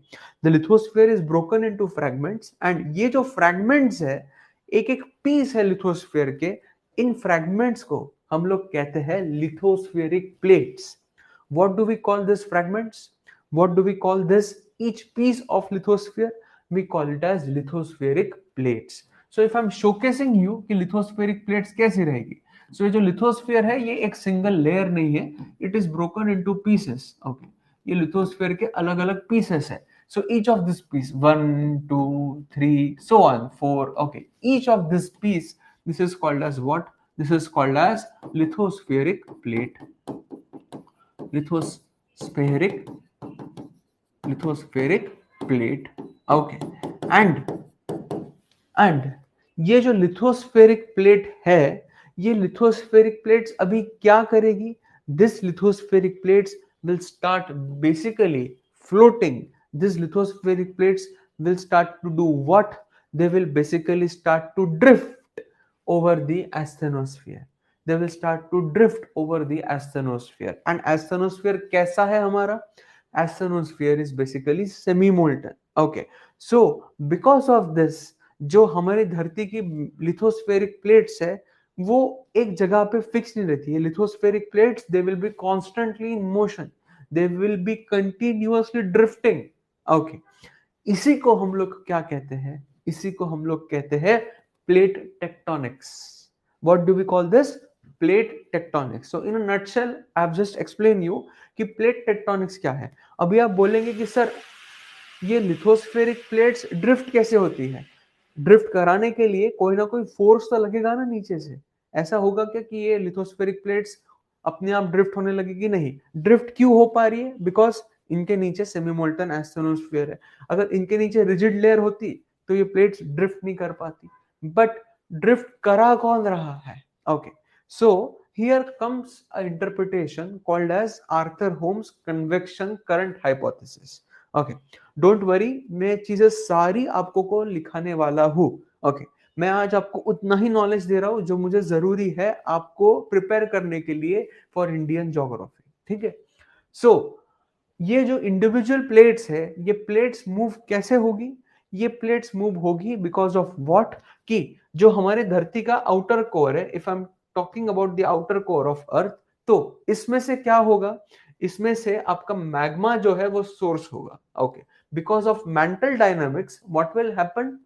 the lithosphere is broken into fragments, and ये जो फ्रैगमेंट्स है, एक एक पीस है लिथोस्फीयर के, इन फ्रैगमेंट्स को हम लोग कहते हैं lithospheric plates. What do we call this fragments? What do we call this each piece of lithosphere? We call it as lithospheric plates. So if I'm showcasing you कि lithospheric plates कैसी रहेगी, so ये जो lithosphere है ये एक single layer नहीं है, it is broken into pieces. Okay, ये lithosphere के अलग अलग pieces है. So each of this piece, 1, 2, 3, so on, 4. Okay, each of this piece, this is called as what? This is called as lithospheric plate. Lithospheric plate. Okay, and ये जो lithospheric plate है, ये lithospheric plates अभी क्या करेगी? This lithospheric plates will start basically floating. These lithospheric plates will start to do what? They will basically start to drift over the asthenosphere. They will start to drift over the asthenosphere. And asthenosphere कैसा है हमारा? Asthenosphere is basically semi-molten. Okay, so because of this, जो हमारी धरती की lithospheric plates है, वो एक जगह पे फिक्स नहीं रहती है। Lithospheric plates they will be constantly in motion, they will be continuously drifting. Okay, इसी को हम लोग क्या कहते हैं? इसी को हम लोग कहते हैं plate tectonics. What do we call this? Plate tectonics. So in a nutshell I have just explain you कि प्लेट टेक्टोनिक्स क्या है। अभी आप बोलेंगे कि सर ये लिथोस्फेरिक प्लेट्स ड्रिफ्ट कैसे होती है? ड्रिफ्ट कराने के लिए कोई ना कोई फोर्स तो लगेगा ना नीचे से। ऐसा होगा क्या कि ये लिथोस्फेरिक प्लेट्स अपने आप ड्रिफ्ट होने लगेगी? नहीं। ड्रिफ्ट क्यों हो पा रही है? बिकॉज इनके नीचे सेमी मोल्टन एस्थेनोस्फीयर है। अगर इनके नीचे रिजिड लेयर होती तो ये प्लेट्स ड्रिफ्ट नहीं कर पाती, बट ड्रिफ्ट करा कौन रहा है? Okay, so here comes a interpretation called as Arthur Holmes convection current hypothesis. Okay, don't worry, मैं चीजें सारी आपको को लिखाने वाला हूं। ओके, मैं आज आपको उतना ही नॉलेज दे रहा हूं जो मुझे जरूरी है आपको प्रिपेयर करने के लिए फॉर इंडियन ज्योग्राफी, ठीक है। सो ये जो इंडिविजुअल प्लेट्स है, ये प्लेट्स मूव कैसे होगी? ये प्लेट्स मूव होगी बिकॉज ऑफ व्हाट, कि जो हमारे धरती का आउटर कोर है, if I am talking about the outer core of earth, तो इसमें से क्या होगा? इसमें से आपका मैग्मा जो है वो सोर्स होगा, okay. Because of mental dynamics what will happen,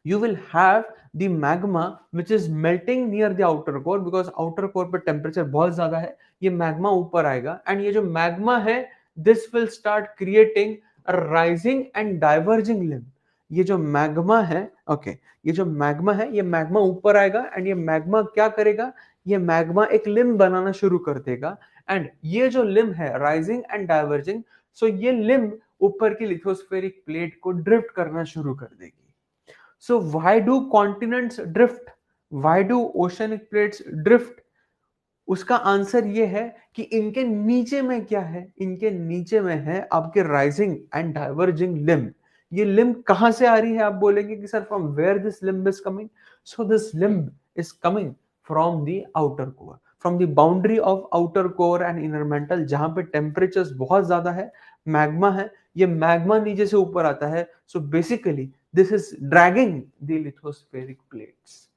you will have the magma which is melting near the outer core, because outer core पे टेम्परेचर बहुत ज्यादा है, ये मैग्मा ऊपर आएगा, एंड ये जो मैग्मा है this will start creating a rising and diverging limb. ये जो मैग्मा है, ओके, ये जो मैग्मा है, ये मैग्मा ऊपर आएगा एंड ये मैग्मा क्या करेगा? ये मैग्मा एक लिम्ब बनाना शुरू कर देगा, एंड ये जो लिम्ब है राइजिंग एंड डाइवर्जिंग, सो ये लिम्ब ऊपर की लिथोस्फेरिक प्लेट को ड्रिफ्ट करना शुरू कर देगी। So why do continents drift? Why do oceanic plates drift? उसका आंसर ये है कि इनके नीचे में क्या है? इनके नीचे में है आपके राइजिंग एंड डाइवर्जिंग लिम्ब। ये लिम्ब कहां से आ रही है? आप बोलेंगे कि sir from where this limb is coming? So this limb is coming from the outer core, from the boundary of outer core and inner mantle, जहां पे टेम्परेचर बहुत ज्यादा है, मैग्मा है, ये मैग्मा नीचे से ऊपर आता है। So basically this is dragging the lithospheric plates.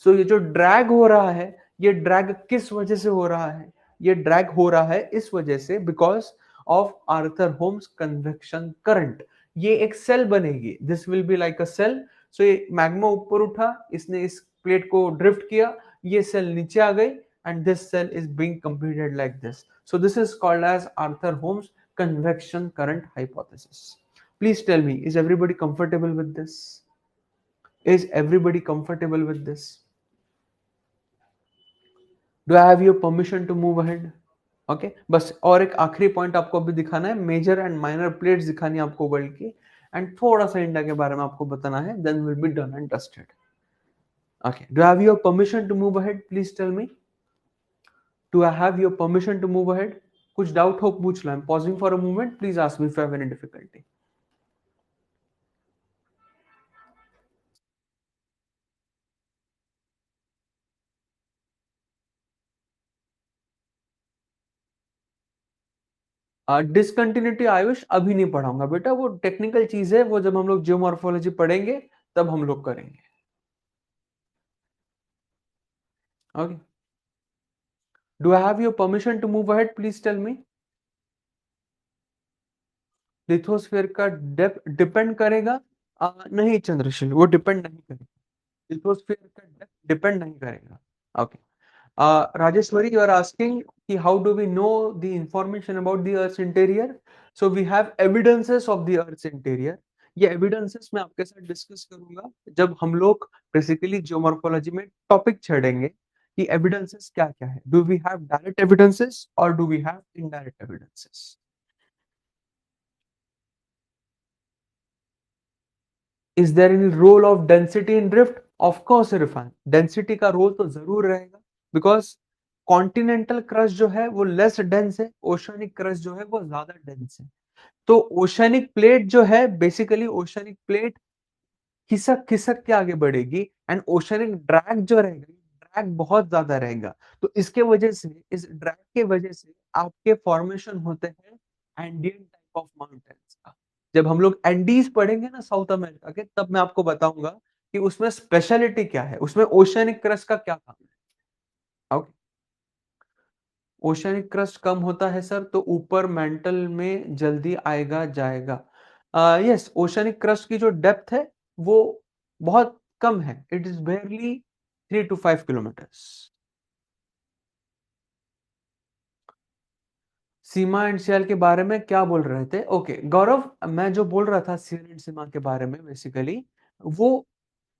So ये जो ड्रैग हो रहा है, ये ड्रैग किस वजह से हो रहा है? ये ड्रैग हो रहा है इस वजह से because of Arthur Holmes convection current. ये एक सेल बनेगी, this will be like a cell. So ये मैग्मा ऊपर उठा, इसने इस प्लेट को ड्रिफ्ट किया, ये सेल नीचे आ गई, and this cell is being completed like this. So this is called as Arthur Holmes convection current hypothesis. Please tell me, is everybody comfortable with this? Is everybody comfortable with this? Do I have your permission to move ahead? Okay बस और एक आखिरी point आपको अभी दिखाना है, major and minor plates दिखानी है आपको वर्ल्ड की, एंड थोड़ा सा इंडिया के बारे में आपको बताना है, then will be done and dusted. Okay, do I have your permission to move ahead? Please tell me, do I have your permission to move ahead? कुछ डाउट हो पूछ लो, I am pausing for a moment, please ask me if you have any difficulty. Discontinuity Ayush अभी नहीं पढ़ाऊंगा बेटा, वो technical चीज है, वो जब हम लोग जियोमॉर्फोलॉजी पढ़ेंगे तब हम लोग करेंगे। Okay, do I have your permission to move ahead? Please tell me. Lithosphere का डेप्थ डिपेंड करेगा? नहीं चंद्रशील, वो डिपेंड नहीं करेगा, लिथोस्फेयर का डेप्थ डिपेंड नहीं करेगा। Okay, Rajeshwari, you are asking कि how do we know the information about the Earth's interior? So we have evidences of the Earth's interior. ये evidences मैं आपके साथ डिस्कस करूंगा जब हम लोग बेसिकली जियोमॉर्फोलॉजी में टॉपिक छेड़ेंगे कि evidences क्या क्या है। Do we have direct evidences or do we have indirect evidences? Is there any role of density in drift? Of course Irfan, density का रोल तो जरूर रहेगा, बिकॉज कॉन्टिनेंटल क्रस्ट जो है वो लेस डेंस है, ओशनिक क्रस्ट जो है वो ज्यादा डेंस है। तो ओशनिक प्लेट जो है, बेसिकली ओशनिक प्लेट खिसक खिसक के आगे बढ़ेगी, एंड ओशनिक ड्रैग जो रहेगा, ड्रैग बहुत ज्यादा रहेगा। तो इसके वजह से, इस ड्रैग के वजह से आपके फॉर्मेशन होते हैं एंडियन टाइप ऑफ माउंटेन्स का। जब हम लोग एंडीज पढ़ेंगे ना साउथ अमेरिका के, तब मैं आपको बताऊंगा कि उसमें स्पेशलिटी क्या है, उसमें ओशनिक क्रस्ट का क्या काम है। ओके, ओशनिक क्रस्ट कम होता है सर, तो ऊपर मेंटल में जल्दी आएगा जाएगा। यस, ओशनिक क्रस्ट की जो डेप्थ है वो बहुत कम है, it is barely 3 to 5 kilometres. Sima and sial के बारे में क्या बोल रहे थे? ओके गौरव, मैं जो बोल रहा था सियाल एंड सीमा के बारे में, बेसिकली वो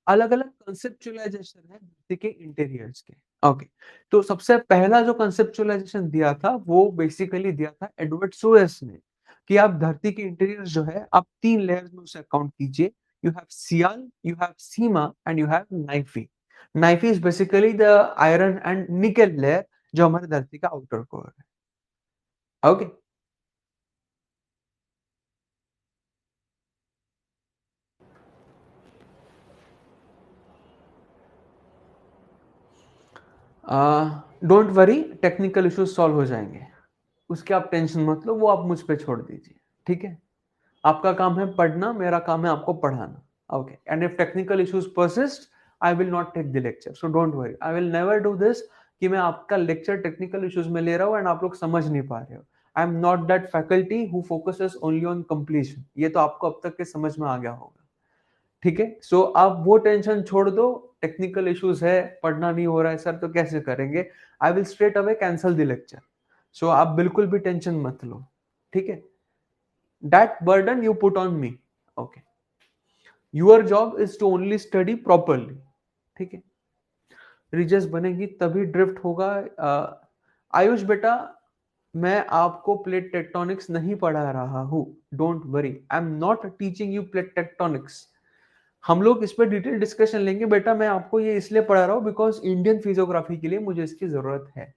अलग अलग कंसेप्चुअलाइजेशन है धरती के इंटीरियर्स के। ओके, तो सबसे पहला जो कंसेप्चुअलाइजेशन दिया था वो बेसिकली दिया था एडवर्ड सुएस ने, कि आप धरती के इंटीरियर्स जो है आप 3 लेयर्स में उसे अकाउंट कीजिए। You have sial, you have sima and you have nife. Nife is basically the iron and nickel layer जो हमारे धरती का आउटर कोर है। Okay, don't worry, technical issues solve हो जाएंगे, उसके आप टेंशन मत लो, वो आप मुझ पे छोड़ दीजिए, ठीक है? आपका काम है पढ़ना, मेरा काम है आपको पढ़ाना, okay? And if technical issues persist, I will not take the lecture, so don't worry, I will never do this कि मैं आपका लेक्चर टेक्निकल इश्यूज में ले रहा हूँ एंड आप लोग समझ नहीं पा रहे हो। आई am not that faculty who focuses only on completion, ये तो आपको अब तक के समझ में आ गया होगा, ठीक है? सो आप वो टेंशन छोड़ दो, टेक्निकल इश्यूज है, पढ़ना नहीं हो रहा है सर तो कैसे करेंगे, I will straight away cancel the lecture, so आप बिल्कुल भी टेंशन मत लो, ठीक है? That burden you put on me, okay? Your job is to only study properly, ठीक है? रिजेस बनेगी तभी ड्रिफ्ट होगा। आयुष बेटा, मैं आपको प्लेट टेक्टोनिक्स नहीं पढ़ा रहा हूं, don't worry, I am not teaching you plate tectonics. हम लोग इस पर डिटेल डिस्कशन लेंगे बेटा, मैं आपको ये इसलिए पढ़ा रहा हूं बिकॉज इंडियन फिजियोग्राफी के लिए मुझे इसकी जरूरत है।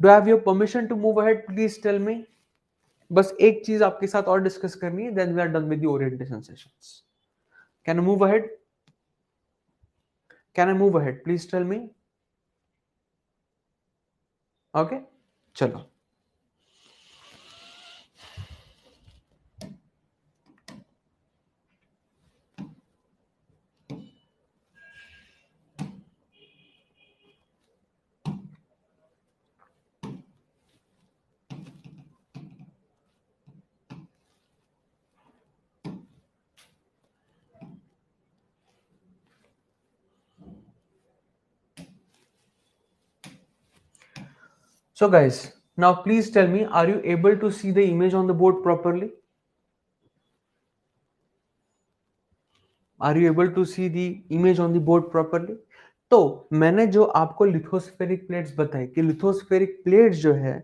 Do have your permission to move ahead, please tell me. बस एक चीज आपके साथ और डिस्कस करनी है, then we are done with the orientation sessions. Can I move ahead? Can I move ahead? Please tell me. Okay, चलो। So guys, now please tell me, are you able to see the image on the board properly? Are you able to see the image on the board properly? तो मैंने जो आपको lithospheric plates बताई कि lithospheric plates जो है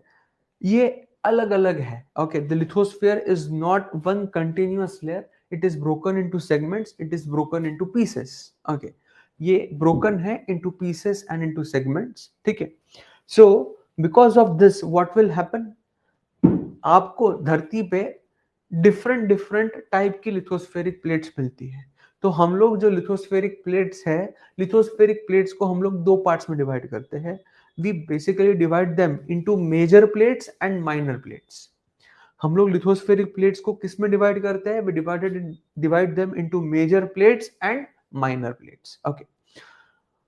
ये अलग अलग है, okay? The lithosphere is not one continuous layer, it is broken into segments, it is broken into pieces, okay? ये ब्रोकन है into pieces and into segments, ठीक है? So because of this what will happen, आपको धरती पे different different type की lithospheric plates मिलती है। तो हम लोग जो लिथोस्फेरिक प्लेट्स है, लिथोस्फेरिक प्लेट्स को हम लोग दो पार्ट्स में डिवाइड करते हैं। We basically divide them into major plates and minor plates. हम लोग लिथोस्फेरिक प्लेट्स को किस में डिवाइड करते हैं? We divide them into major plates and minor plates, okay?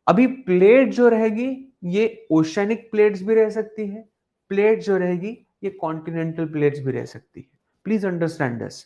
अभी प्लेट जो रहेगी ये ओशनिक प्लेट्स भी रह सकती है, प्लेट जो रहेगी ये कॉन्टिनेंटल प्लेट्स भी रह सकती है। प्लीज अंडरस्टैंड दिस,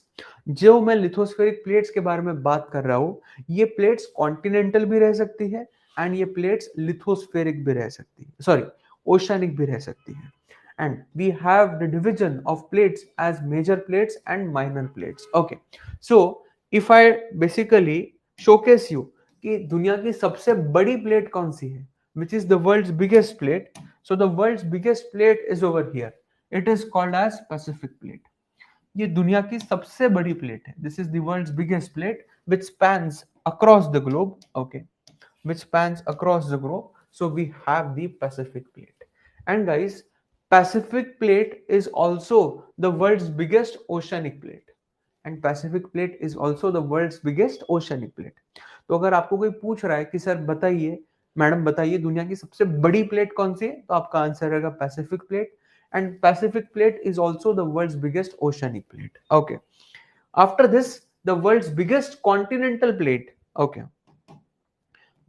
जो मैं लिथोस्फेरिक प्लेट्स के बारे में बात कर रहा हूं, ये प्लेट्स कॉन्टिनेंटल भी रह सकती है एंड ये प्लेट्स लिथोस्फेरिक भी रह सकती है, सॉरी ओशनिक भी रह सकती है। and we have the division of plates as major plates and minor plates, okay? So if I basically showcase you कि दुनिया की सबसे बड़ी प्लेट कौन सी है, which is the world's biggest plate, so the world's biggest plate is over here, it is called as Pacific plate। ये दुनिया की सबसे बड़ी प्लेट है, this is the world's biggest plate which spans across the globe, okay? Which spans across the globe, so we have the Pacific plate। And guys, Pacific plate is also the world's biggest oceanic plate, and Pacific plate is also the world's biggest oceanic plate। तो अगर आपको कोई पूछ रहा है कि sir बताइए, madam बताइए दुनिया की सबसे बड़ी प्लेट कौन सी है, तो आपका आंसर रहेगा Pacific plate. And Pacific plate is also the world's biggest oceanic plate, okay? After this the world's biggest continental plate, okay?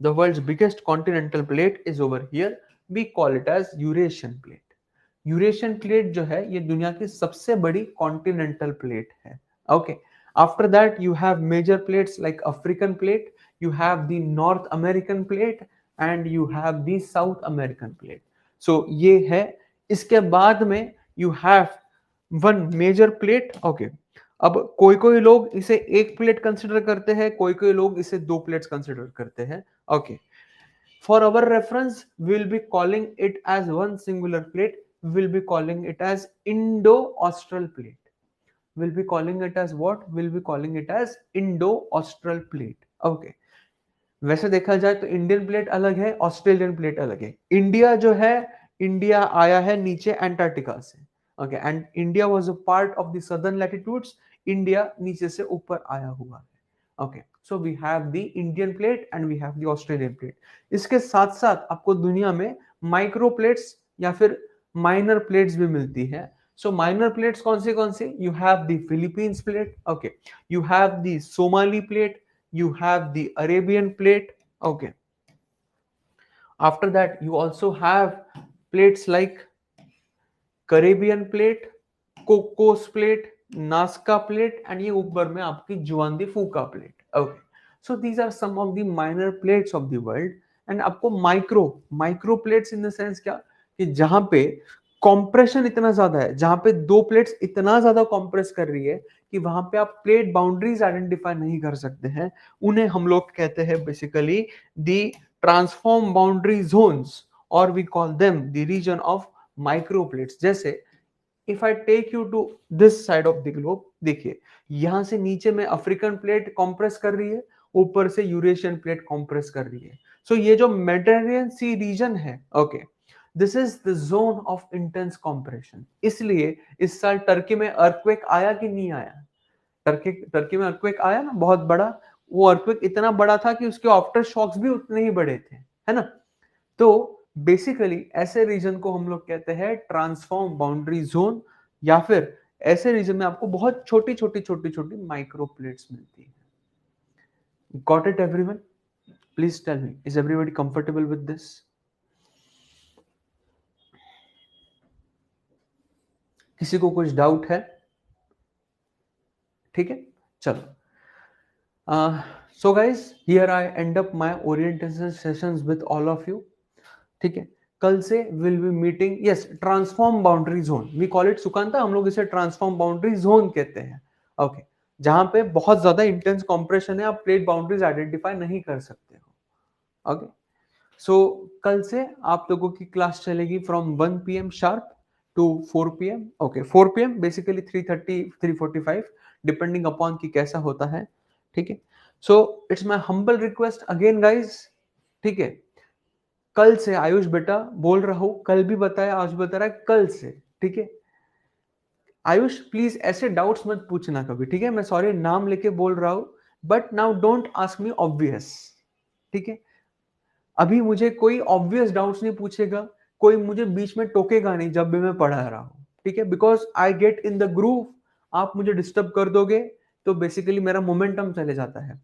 The world's biggest continental plate is over here. We call it as Eurasian plate। Eurasian plate जो है ये दुनिया की सबसे बड़ी continental plate है, okay? After that you have major plates like African plate, you have the North American plate and you have the South American plate. So ये है। इसके बाद में you have one major plate, okay? अब कोई कोई लोग इसे एक प्लेट कंसिडर करते हैं, कोई कोई लोग इसे दो प्लेट्स कंसिडर करते हैं, okay? For our reference, we will be calling it as one singular plate. We will be calling it as Indo-Austral plate। We'll be calling it as what? We'll be calling it as Indo-Austral plate, okay? वैसे देखा जाए तो Indian plate अलग है, Australian plate अलग है। India जो है, इंडिया आया है नीचे एंटार्क्टिका से, okay? And India was a part of the southern latitudes, India नीचे से ऊपर आया हुआ है, okay? So we have the Indian plate and we have the Australian plate. इसके साथ साथ आपको दुनिया में माइक्रो प्लेट्स या फिर माइनर प्लेट्स भी मिलती है। सो माइनर प्लेट्स कौन सी? You have the Philippines plate, okay, you have the Somali plate, you have the Arabian plate, okay. After that you also have plates like Caribbean plate, Cocos plate, Nazca plate, and ये ऊपर में आपकी जुआन दी फूका plate, okay. So these are some of the minor plates of the world. And आपको micro plates in the sense क्या कि जहां पे कॉम्प्रेशन इतना ज्यादा है, जहां पे दो प्लेट्स इतना ज्यादा कॉम्प्रेस कर रही है कि वहां पे आप प्लेट बाउंड्रीज आइडेंटिफाई नहीं कर सकते हैं, उन्हें हम लोग कहते हैं basically the transform boundary zones, और we call them the region of micro plates. जैसे if I take you to this side of the globe, देखिए यहां से नीचे में अफ्रीकन प्लेट कॉम्प्रेस कर रही है, ऊपर से यूरेशियन प्लेट कॉम्प्रेस कर रही है। सो ये जो मेडिटेरेनियन सी रीजन है, okay, this is the zone of intense compression. इसलिए इस साल टर्की में अर्थक्वेक आया कि नहीं आया? टर्की में अर्थक्वेक आया ना, बहुत बड़ा। वो अर्थक्वेक इतना बड़ा था कि उसके आफ्टर शॉक्स भी उतने ही बड़े थे, है ना। तो बेसिकली ऐसे रीजन को हम लोग कहते हैं ट्रांसफॉर्म बाउंड्री जोन, या फिर ऐसे रीजन में आपको बहुत छोटी छोटी छोटी छोटी माइक्रो प्लेट्स मिलती है। Got it everyone? Please tell me, is everybody comfortable with this? किसी को कुछ डाउट है? ठीक है, चलो। So guys, here I end up my orientation sessions with all of you. ठीक है, कल से will be meeting, yes, transform boundary zone, we call it सुकांता, हम लोग इसे ट्रांसफॉर्म बाउंड्री जोन कहते हैं, ओके, जहां पे बहुत ज्यादा इंटेंस कॉम्प्रेशन है, आप प्लेट बाउंड्रीज आइडेंटिफाई नहीं कर सकते हो, ओके। सो कल से आप लोगों की क्लास चलेगी from 1 PM sharp to 4 PM, okay, 4 PM basically 3:30 3:45 depending upon कि कैसा होता है, ठीक है। So it's my humble request again guys, ठीक है, कल से आयुष बेटा बोल रहा हूं, कल भी बताया, आज बता रहा है, कल से, ठीक है। आयुष प्लीज ऐसे डाउट्स मत पूछना कभी, ठीक है, मैं सॉरी नाम लेके बोल रहा हूं, but now don't ask me obvious, ठीक है। अभी मुझे कोई ऑब्वियस डाउट्स नहीं पूछेगा, कोई मुझे बीच में टोकेगा नहीं जब भी मैं पढ़ा रहा हूं, ठीक है, because I get in the groove. आप मुझे डिस्टर्ब कर दोगे तो बेसिकली मेरा मोमेंटम चले जाता है,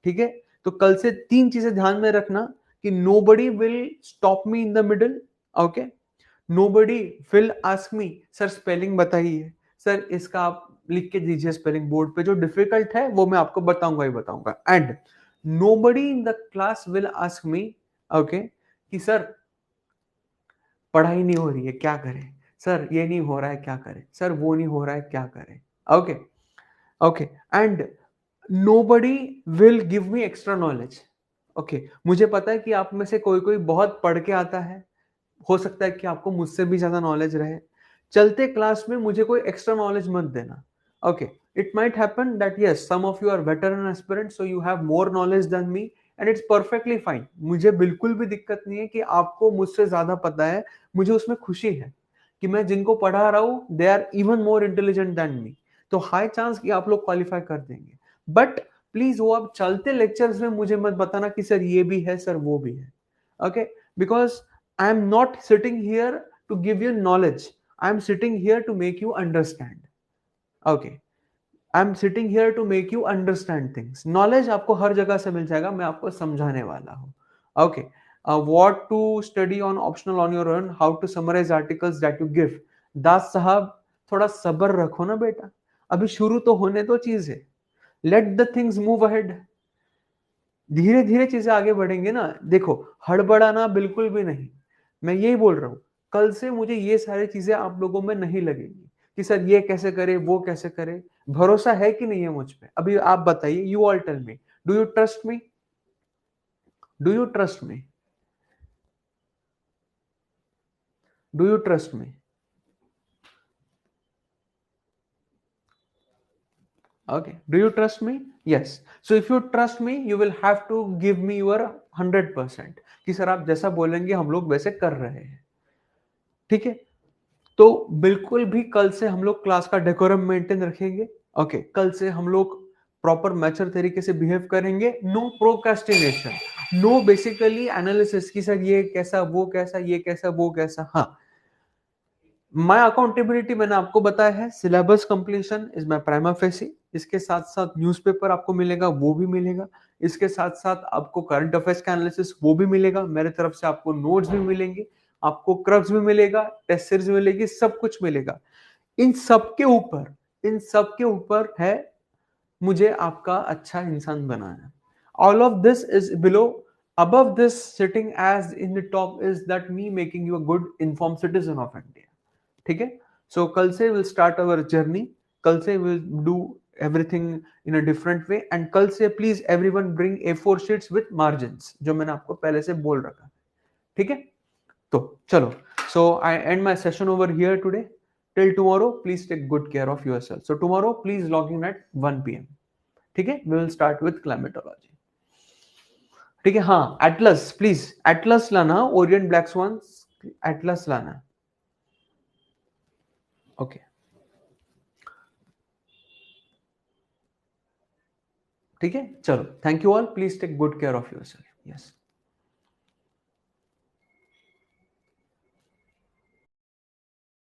ठीक है। तो कल से 3 चीजें ध्यान में रखना कि nobody will stop me in the middle, okay, nobody will ask me sir spelling बताइए, सर इसका आप लिख के दीजिए स्पेलिंग बोर्ड पे, जो डिफिकल्ट है वो मैं आपको बताऊंगा ही बताऊंगा। And nobody in the class will ask me, okay, कि सर पढ़ाई नहीं हो रही है क्या करें, सर ये नहीं हो रहा है क्या करें, सर वो नहीं हो रहा है क्या करें, okay, okay. And nobody will give me extra knowledge, okay. मुझे पता है कि आप में से कोई कोई बहुत पढ़ के आता है, हो सकता है कि आपको मुझसे भी ज्यादा नॉलेज रहे, चलते क्लास में मुझे कोई एक्स्ट्रा नॉलेज मत देना, okay. It might happen that yes some of you are veteran aspirant, so you have more knowledge than me, and it's perfectly fine. मुझे बिल्कुल भी दिक्कत नहीं है कि आपको मुझसे ज्यादा पता है, मुझे उसमें खुशी है कि मैं जिनको पढ़ा रहा हूं they are even more intelligent than me, तो हाई चांस कि आप लोग क्वालिफाई कर देंगे। बट प्लीज वो आप चलते लेक्चर्स में मुझे मत बताना कि सर ये भी है, सर वो भी है, okay, because I am not sitting here to give you knowledge. I am sitting here to make you understand. Okay. I am sitting here to make you understand things. Knowledge आपको हर जगह से मिल जाएगा, मैं आपको समझाने वाला हूँ. Okay. What to study on optional on your own? How to summarize articles that you give? दास साहब थोड़ा सब्र रखो ना बेटा, अभी शुरू तो होने दो चीजें. Let the things move ahead. धीरे धीरे चीजें आगे बढ़ेंगे ना, देखो हड़बड़ाना बिल्कुल भी नहीं, मैं यही बोल रहा हूं, कल से मुझे ये सारी चीजें आप लोगों में नहीं लगेंगी कि सर ये कैसे करे वो कैसे करे। भरोसा है कि नहीं है मुझ पे? अभी आप बताइए, you all tell me, do you trust me? Do you trust me? Do you trust me? Okay, do you trust me? Yes. So if you trust me, you will have to give me your 100% कि sir आप जैसा बोलेंगे हम लोग वैसे कर रहे हैं, ठीक है। तो बिल्कुल भी कल से हम लोग क्लास का डेकोरम मेंटेन रखेंगे, ओके। कल से हम लोग प्रॉपर मैचर तरीके से बिहेव करेंगे, no procrastination, no basically analysis कि सर ये कैसा वो कैसा ये कैसा वो कैसा। हाँ, माय अकाउंटेबिलिटी मैंने आपको बताया है, syllabus completion is my prima facie, इसके साथ साथ न्यूज़पेपर आपको मिलेगा वो भी मिलेगा, इसके साथ साथ आपको करंट अफेयर्स का एनालिसिस वो भी मिलेगा, मेरे तरफ से आपको नोट्स भी मिलेंगे, आपको क्रब्स भी मिलेगा, टेस्ट सीरीज मिलेगी, सब कुछ मिलेगा। इन सब के ऊपर है मुझे आपका अच्छा इंसान बनाना। All of this is below, above this sitting as in the top is that me making you a good informed citizen of India। ठीक है, सो कल से विल स्टार्ट अवर जर्नी, कल से will do everything in a different way, and कल से please everyone bring A4 sheets with margins, जो मैंने आपको पहले से बोल रखा है। ठीक है, तो चलो, so I end my session over here today, till tomorrow please take good care of yourself. So tomorrow please log in at 1 PM। ठीक है, we will start with climatology. ठीक है, हाँ, एटलस प्लीज, एटलस लाना, orient black swan atlas लाना। Okay, ठीक है, चलो, thank you all, please take good care of yourself. Yes.